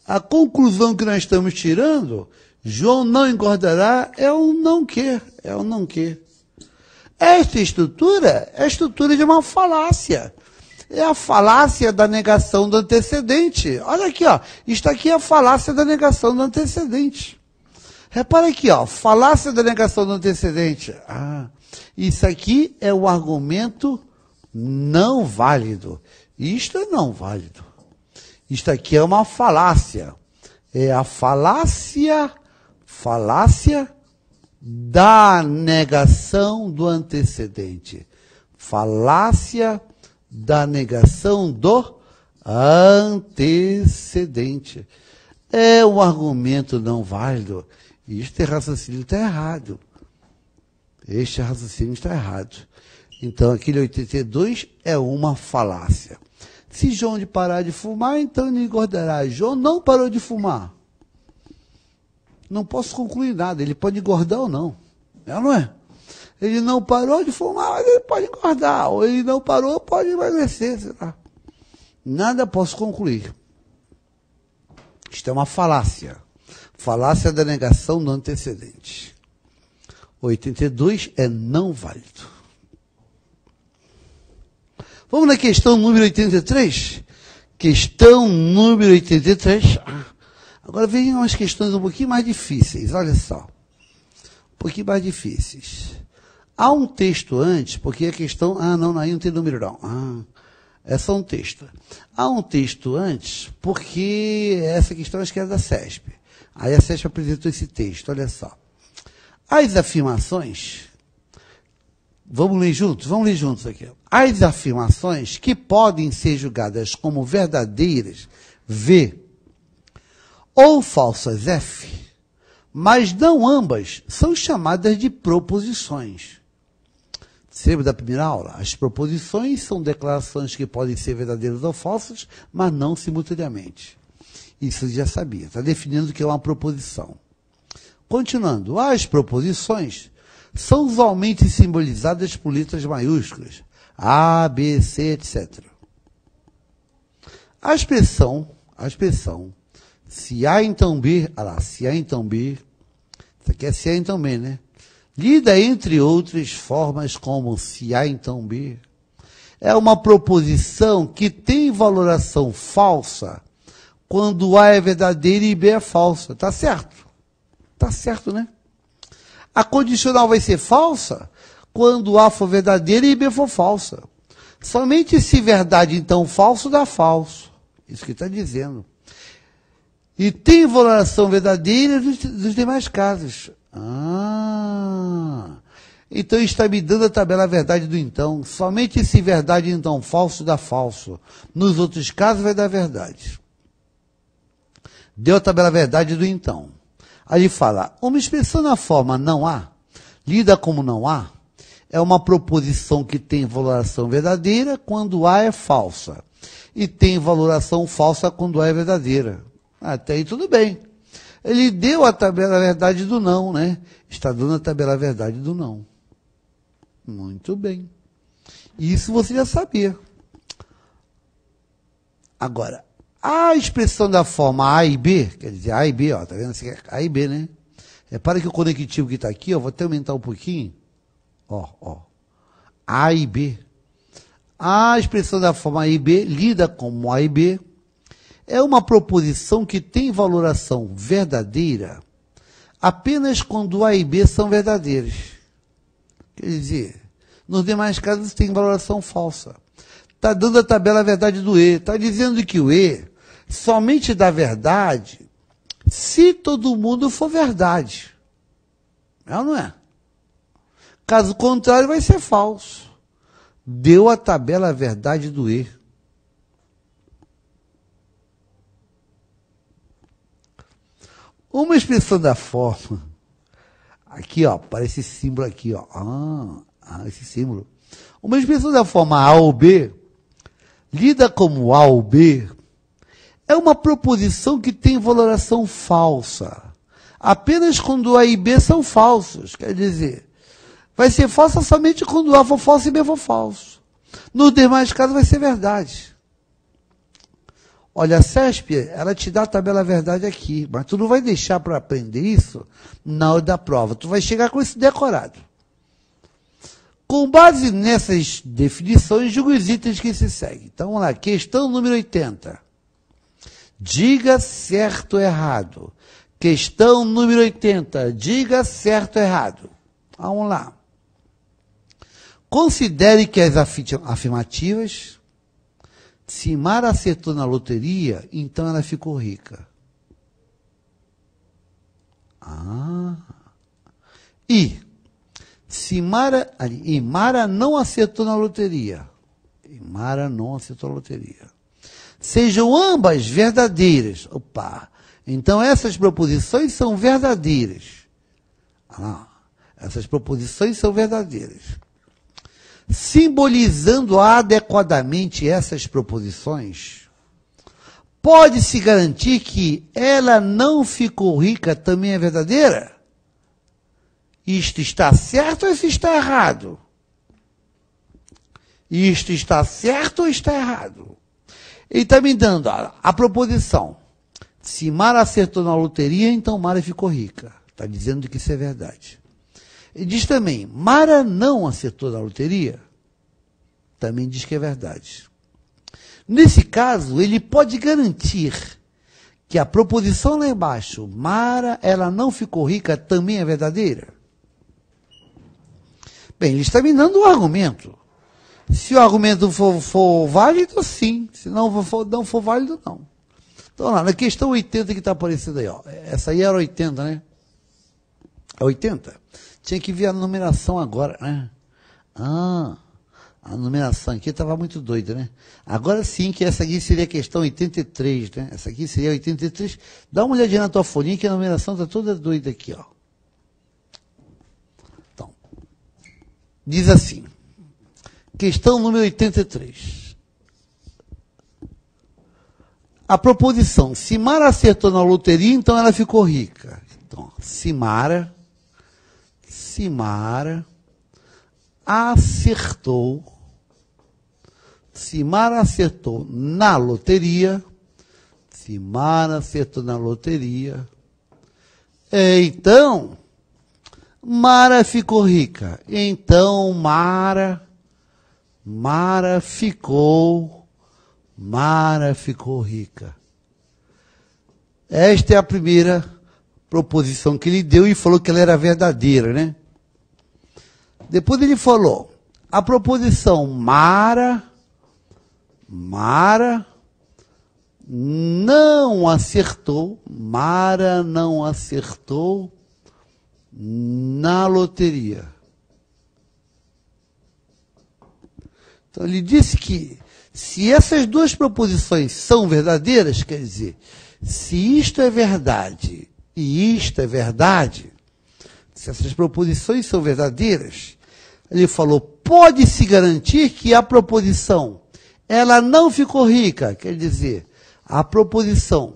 Speaker 1: A conclusão que nós estamos tirando, João não engordará, é um não Q. É um não Q. Esta estrutura é a estrutura de uma falácia. É a falácia da negação do antecedente. Olha aqui, Isto aqui é a falácia da negação do antecedente. Repara aqui, falácia da negação do antecedente. Isso aqui é o argumento não válido. Isto é não válido. Isto aqui é uma falácia. É a falácia da negação do antecedente. Falácia da negação do Antecedente. É um argumento não válido. Este raciocínio está errado. Este raciocínio está errado. Então, aquele 82 é uma falácia. Se João de parar de fumar, então ele engordará. João não parou de fumar. Não posso concluir nada. Ele pode engordar ou não. É ou não é? Ele não parou de fumar, mas ele pode engordar. Ou ele não parou, pode emagrecer, sei lá. Nada posso concluir. Isto é uma falácia. Falácia da negação do antecedente. 82 é não válido. Vamos na questão número 83? Questão número 83. Agora vem umas questões um pouquinho mais difíceis, olha só. Um pouquinho mais difíceis. Há um texto antes, porque a questão... não, aí não tem número não. É só um texto. Há um texto antes, porque essa questão acho que era da CESP. Aí a CESP apresentou esse texto, olha só. As afirmações... Vamos ler juntos aqui. As afirmações que podem ser julgadas como verdadeiras, V, ou falsas, F, mas não ambas, são chamadas de proposições. Você lembra da primeira aula? As proposições são declarações que podem ser verdadeiras ou falsas, mas não simultaneamente. Isso você já sabia. Está definindo o que é uma proposição. Continuando, as proposições são usualmente simbolizadas por letras maiúsculas, A, B, C, etc. A expressão, se A então B, se A então B, isso aqui é se A então B, né? Lida entre outras formas como se A então B, é uma proposição que tem valoração falsa quando A é verdadeira e B é falsa. Tá certo? Tá certo, né? A condicional vai ser falsa quando A for verdadeira e B for falsa. Somente se verdade, então, falso dá falso. Isso que está dizendo. E tem valoração verdadeira dos demais casos. Então está me dando a tabela verdade do então. Somente se verdade, então, falso dá falso. Nos outros casos vai dar verdade. Deu a tabela verdade do então. Aí ele fala, uma expressão na forma não há, lida como não há, é uma proposição que tem valoração verdadeira quando A é falsa. E tem valoração falsa quando A é verdadeira. Até aí tudo bem. Ele deu a tabela verdade do não, né? Está dando a tabela verdade do não. Muito bem. Isso você já sabia. Agora, a expressão da forma A e B, quer dizer, A e B, ó, tá vendo? A e B, né? Repara que o conectivo que está aqui, ó, vou até aumentar um pouquinho. A e B. A expressão da forma A e B, lida como A e B, é uma proposição que tem valoração verdadeira apenas quando A e B são verdadeiras. Quer dizer, nos demais casos tem valoração falsa. Está dando a tabela verdade do E. Está dizendo que o E somente dá verdade se todo mundo for verdade. É ou não é? Caso contrário, vai ser falso. Deu a tabela verdade do E. Uma expressão da forma. Aqui, ó, aparece esse símbolo aqui, ó. Esse símbolo. Uma expressão da forma A ou B, lida como A ou B, é uma proposição que tem valoração falsa. Apenas quando A e B são falsos. Quer dizer, vai ser falsa somente quando A for falso e B for falso. Nos demais casos vai ser verdade. Olha, a CESP, ela te dá a tabela verdade aqui, mas tu não vai deixar para aprender isso na hora da prova. Tu vai chegar com isso decorado. Com base nessas definições, julga os itens que se seguem. Então, vamos lá. Questão número 80. Diga certo ou errado. Questão número 80. Diga certo ou errado. Vamos lá. Considere que as afirmativas, se Mara acertou na loteria, então ela ficou rica. E se Mara não acertou na loteria. E Mara não acertou a loteria. sejam ambas verdadeiras. Opa! Então essas proposições são verdadeiras. Essas proposições são verdadeiras. Simbolizando adequadamente essas proposições, pode-se garantir que ela não ficou rica também é verdadeira? Isto está certo ou isso está errado? Isto está certo ou está errado? Ele está me dando a proposição. Se Mara acertou na loteria, então Mara ficou rica. Está dizendo que isso é verdade. Ele diz também, Mara não acertou na loteria. Também diz que é verdade. Nesse caso, ele pode garantir que a proposição lá embaixo, Mara, ela não ficou rica, também é verdadeira? Bem, ele está me dando um argumento. Se o argumento for válido, sim. Se não for válido, não. Então, lá, na questão 80 que está aparecendo aí, ó. Essa aí era 80, né? É 80? Tinha que ver a numeração agora, né? A numeração aqui estava muito doida, né? Agora sim que essa aqui seria a questão 83, né? Essa aqui seria 83. Dá uma olhadinha na tua folhinha que a numeração está toda doida aqui, ó. Então, diz assim. Questão número 83. A proposição, se Mara acertou na loteria, então ela ficou rica. Então, se Mara acertou na loteria, então Mara ficou rica. Então Mara ficou rica. Esta é a primeira proposição que ele deu e falou que ela era verdadeira, né? Depois ele falou, a proposição Mara não acertou na loteria. Então ele disse que se essas duas proposições são verdadeiras, quer dizer, se isto é verdade e isto é verdade, se essas proposições são verdadeiras, ele falou, pode-se garantir que a proposição, ela não ficou rica, quer dizer, a proposição,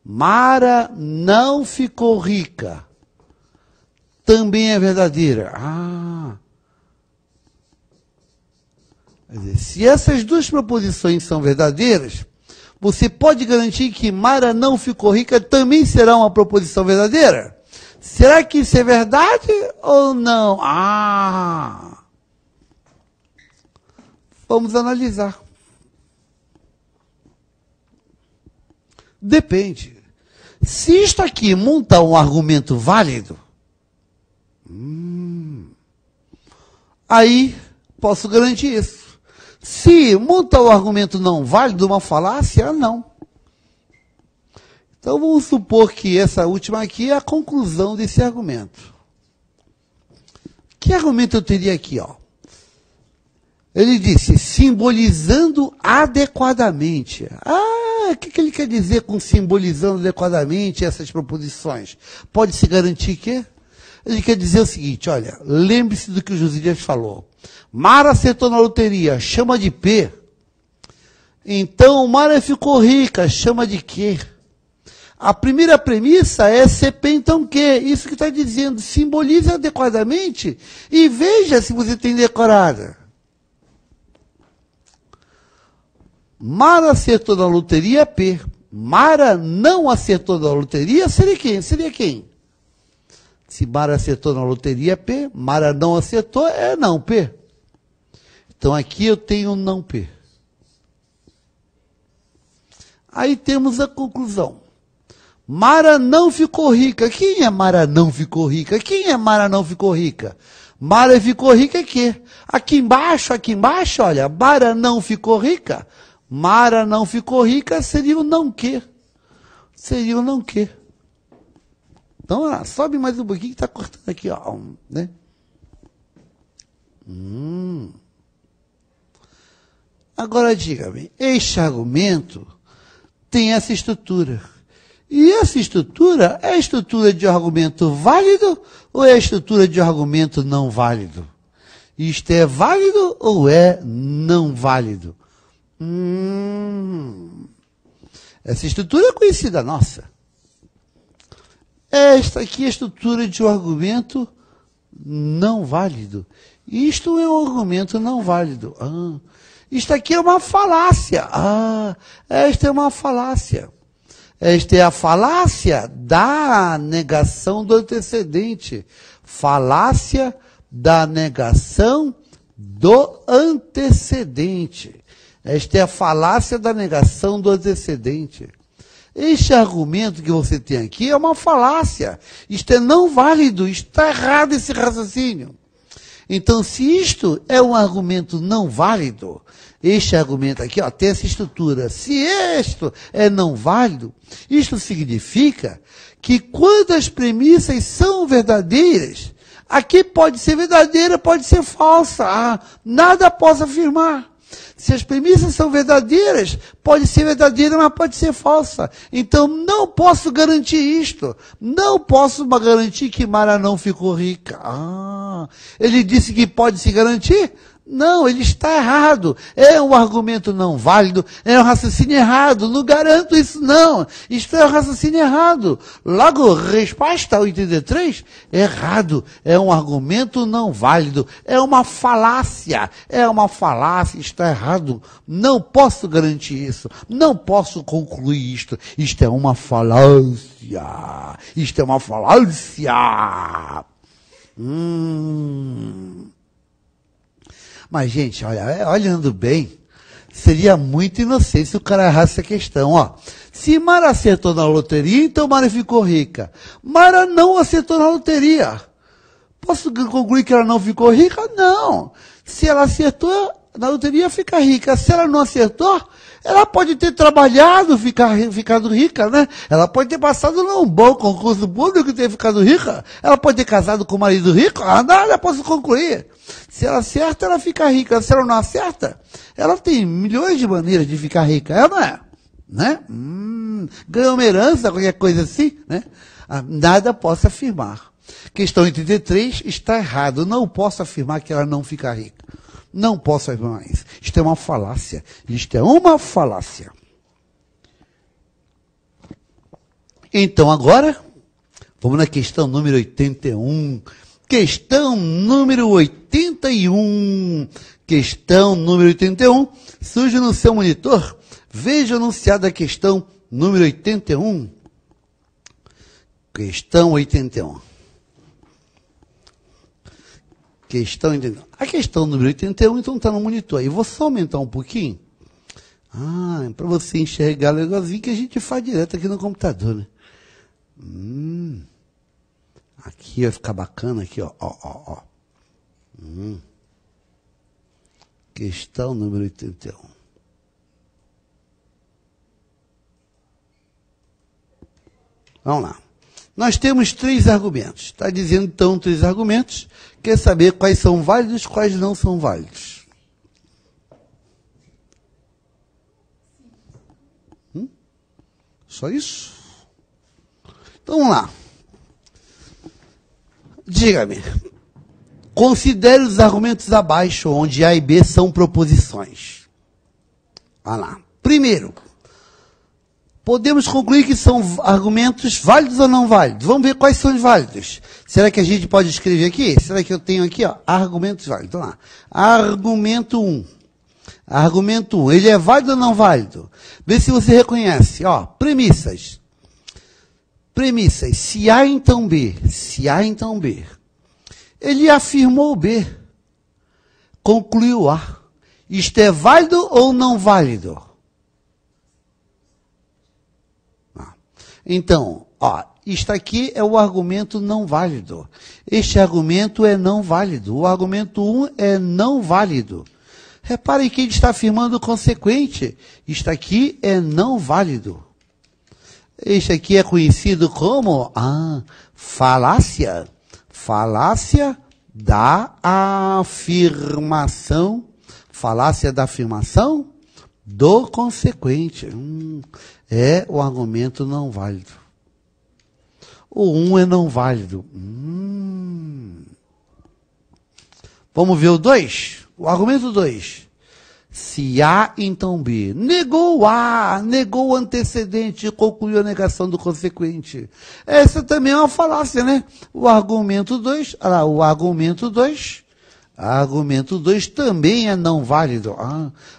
Speaker 1: Mara não ficou rica, também é verdadeira. Quer dizer, se essas duas proposições são verdadeiras, você pode garantir que Mara não ficou rica também será uma proposição verdadeira? Será que isso é verdade ou não? Vamos analisar. Depende. Se isto aqui monta um argumento válido, aí posso garantir isso. Se monta um argumento não válido, uma falácia, não. Então vamos supor que essa última aqui é a conclusão desse argumento. Que argumento eu teria aqui, ó? Ele disse, simbolizando adequadamente. O que ele quer dizer com simbolizando adequadamente essas proposições? Pode-se garantir que? Ele quer dizer o seguinte, olha, lembre-se do que o Josías falou. Mara acertou na loteria, chama de P. Então, Mara ficou rica, chama de Q. A primeira premissa é ser P, então Q. Isso que está dizendo, simbolize adequadamente e veja se você tem decorada. Mara acertou na loteria, P. Mara não acertou na loteria, seria quem? Seria quem? Se Mara acertou na loteria, P. Mara não acertou, é não, P. Então aqui eu tenho não P. Aí temos a conclusão. Mara não ficou rica. Quem é Mara não ficou rica? Quem é Mara não ficou rica? Mara ficou rica aqui. Aqui embaixo, olha, Mara não ficou rica. Mara não ficou rica seria o não que. Seria o não que. Então, olha, sobe mais um pouquinho que está cortando aqui, ó. Né? Agora diga-me, este argumento tem essa estrutura. E essa estrutura é a estrutura de um argumento válido ou é a estrutura de um argumento não válido? Isto é válido ou é não válido? Essa estrutura é conhecida nossa. Esta aqui é a estrutura de um argumento não válido. Isto é um argumento não válido. Isto aqui é uma falácia. Esta é uma falácia. Esta é a falácia da negação do antecedente. Falácia da negação do antecedente. Esta é a falácia da negação do antecedente. Este argumento que você tem aqui é uma falácia. Isto é não válido, está errado esse raciocínio. Então, se isto é um argumento não válido, este argumento aqui tem essa estrutura. Se isto é não válido, isto significa que quando as premissas são verdadeiras, aqui pode ser verdadeira, pode ser falsa. Nada posso afirmar. Se as premissas são verdadeiras, pode ser verdadeira, mas pode ser falsa. Então, não posso garantir isto. Não posso garantir que Mara não ficou rica. Ele disse que pode se garantir? Não, ele está errado. É um argumento não válido, é um raciocínio errado. Não garanto isso, não. Isto é um raciocínio errado. Logo, resposta 83, errado. É um argumento não válido. É uma falácia. É uma falácia. Está errado. Não posso garantir isso. Não posso concluir isto. Isto é uma falácia. Isto é uma falácia. Mas, gente, olhando bem, seria muito inocente se o cara errasse essa questão. Se Mara acertou na loteria, então Mara ficou rica. Mara não acertou na loteria. Posso concluir que ela não ficou rica? Não. Se ela acertou na loteria, fica rica. Se ela não acertou, ela pode ter trabalhado, ficado rica, né? Ela pode ter passado num bom concurso público e ter ficado rica. Ela pode ter casado com um marido rico. Nada posso concluir. Se ela acerta, ela fica rica. Se ela não acerta, ela tem milhões de maneiras de ficar rica. Ela não é? Né? Ganhou uma herança, qualquer coisa assim, né? Nada posso afirmar. Questão 83 está errado. Não posso afirmar que ela não fica rica. Não posso afirmar isso. Isto é uma falácia. Isto é uma falácia. Então, agora, vamos na questão número 81. Questão número 81. Questão número 81. Surge no seu monitor. Veja anunciada a questão número 81. Questão 81. Questão 81. A questão número 81, então, está no monitor. Eu vou só aumentar um pouquinho. Para você enxergar legalzinho que a gente faz direto aqui no computador, né? Aqui vai ficar bacana, aqui, ó. Questão número 81. Vamos lá. Nós temos 3 argumentos. Está dizendo, então, 3 argumentos. Quer saber quais são válidos, quais não são válidos. Só isso? Então, vamos lá. Diga-me. Considere os argumentos abaixo, onde A e B são proposições. Vamos lá. Primeiro, podemos concluir que são argumentos válidos ou não válidos? Vamos ver quais são os válidos. Será que a gente pode escrever aqui? Será que eu tenho aqui, argumentos válidos? Vamos lá. Argumento 1. Argumento 1. Ele é válido ou não válido? Vê se você reconhece. Premissas. Premissas. Se A, então B. Se A, então B. Ele afirmou B. Concluiu A. Isto é válido ou não válido? Então, isto aqui é o argumento não válido. Este argumento é não válido. O argumento 1 é não válido. Reparem que ele está afirmando o consequente. Isto aqui é não válido. Este aqui é conhecido como falácia. Falácia da afirmação. Falácia da afirmação do consequente. É o argumento não válido. O 1 é não válido. Vamos ver o 2? O argumento 2. Se A, então B. Negou A, negou o antecedente e concluiu a negação do consequente. Essa também é uma falácia, né? O argumento 2, o argumento 2 também é não válido.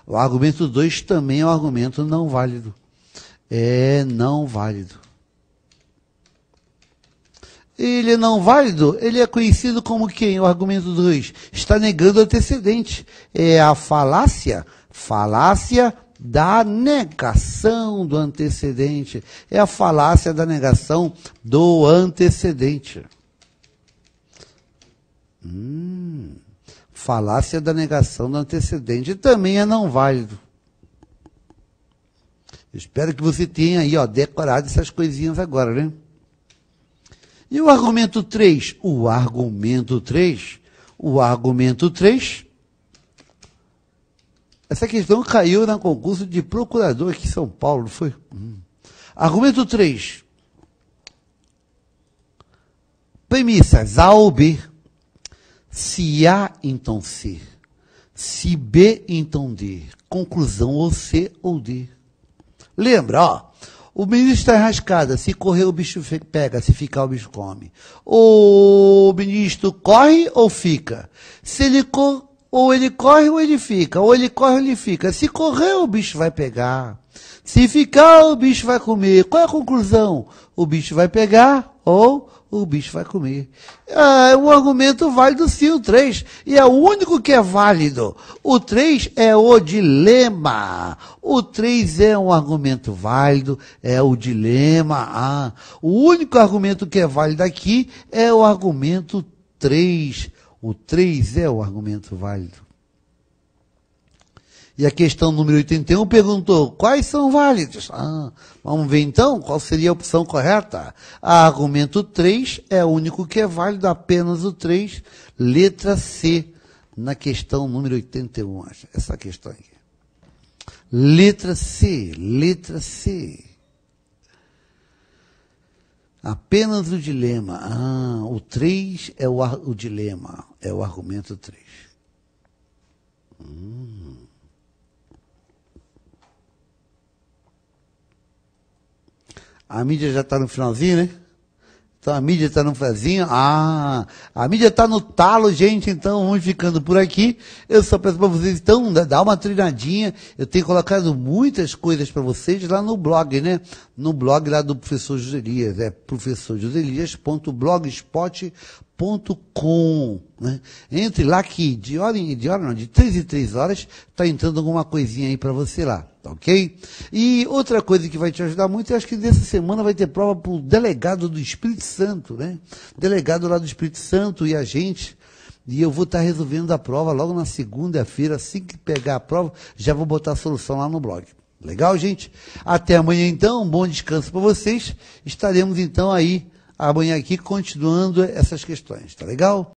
Speaker 1: O argumento 2 também é um argumento não válido. É não válido. Ele é não válido, ele é conhecido como quem? O argumento 2 está negando o antecedente. É a falácia da negação do antecedente. É a falácia da negação do antecedente. Falácia da negação do antecedente também é não válido. Eu espero que você tenha aí, decorado essas coisinhas agora, né? E o argumento 3? O argumento 3. Essa questão caiu no concurso de procurador aqui em São Paulo, não foi? Argumento 3. Premissas A ou B. Se A, então C. Se B, então D. Conclusão ou C ou D. Lembra, o ministro está enrascada. Se correr, o bicho pega. Se ficar, o bicho come. O ministro corre ou fica? Se ele ou ele corre ou ele fica. Ou ele corre ou ele fica. Se correr, o bicho vai pegar. Se ficar, o bicho vai comer. Qual é a conclusão? O bicho vai pegar ou o bicho vai comer. É um argumento válido sim, o 3. E é o único que é válido. O 3 é o dilema. O 3 é um argumento válido, é o dilema. O único argumento que é válido aqui é o argumento 3. O 3 é o argumento válido. E a questão número 81 perguntou, quais são válidos? Vamos ver então qual seria a opção correta. Argumento 3 é o único que é válido, apenas o 3, letra C, na questão número 81. Essa questão aqui. Letra C. Apenas o dilema. O 3 é o dilema, é o argumento 3. A mídia já está no finalzinho, né? Então a mídia está no finalzinho. A mídia está no talo, gente. Então vamos ficando por aqui. Eu só peço para vocês, então, dar uma treinadinha. Eu tenho colocado muitas coisas para vocês lá no blog, né? No blog lá do professor Joselias. É professorjoselias.blogspot.com, né? Entre lá que de 3 em 3 horas está entrando alguma coisinha aí para você lá, tá ok? E outra coisa que vai te ajudar muito, eu acho que nessa semana vai ter prova para o delegado do Espírito Santo, né? Delegado lá do Espírito Santo e a gente. E eu vou estar resolvendo a prova logo na segunda-feira, assim que pegar a prova, já vou botar a solução lá no blog. Legal, gente? Até amanhã então, um bom descanso para vocês. Estaremos então aí amanhã aqui continuando essas questões, tá legal?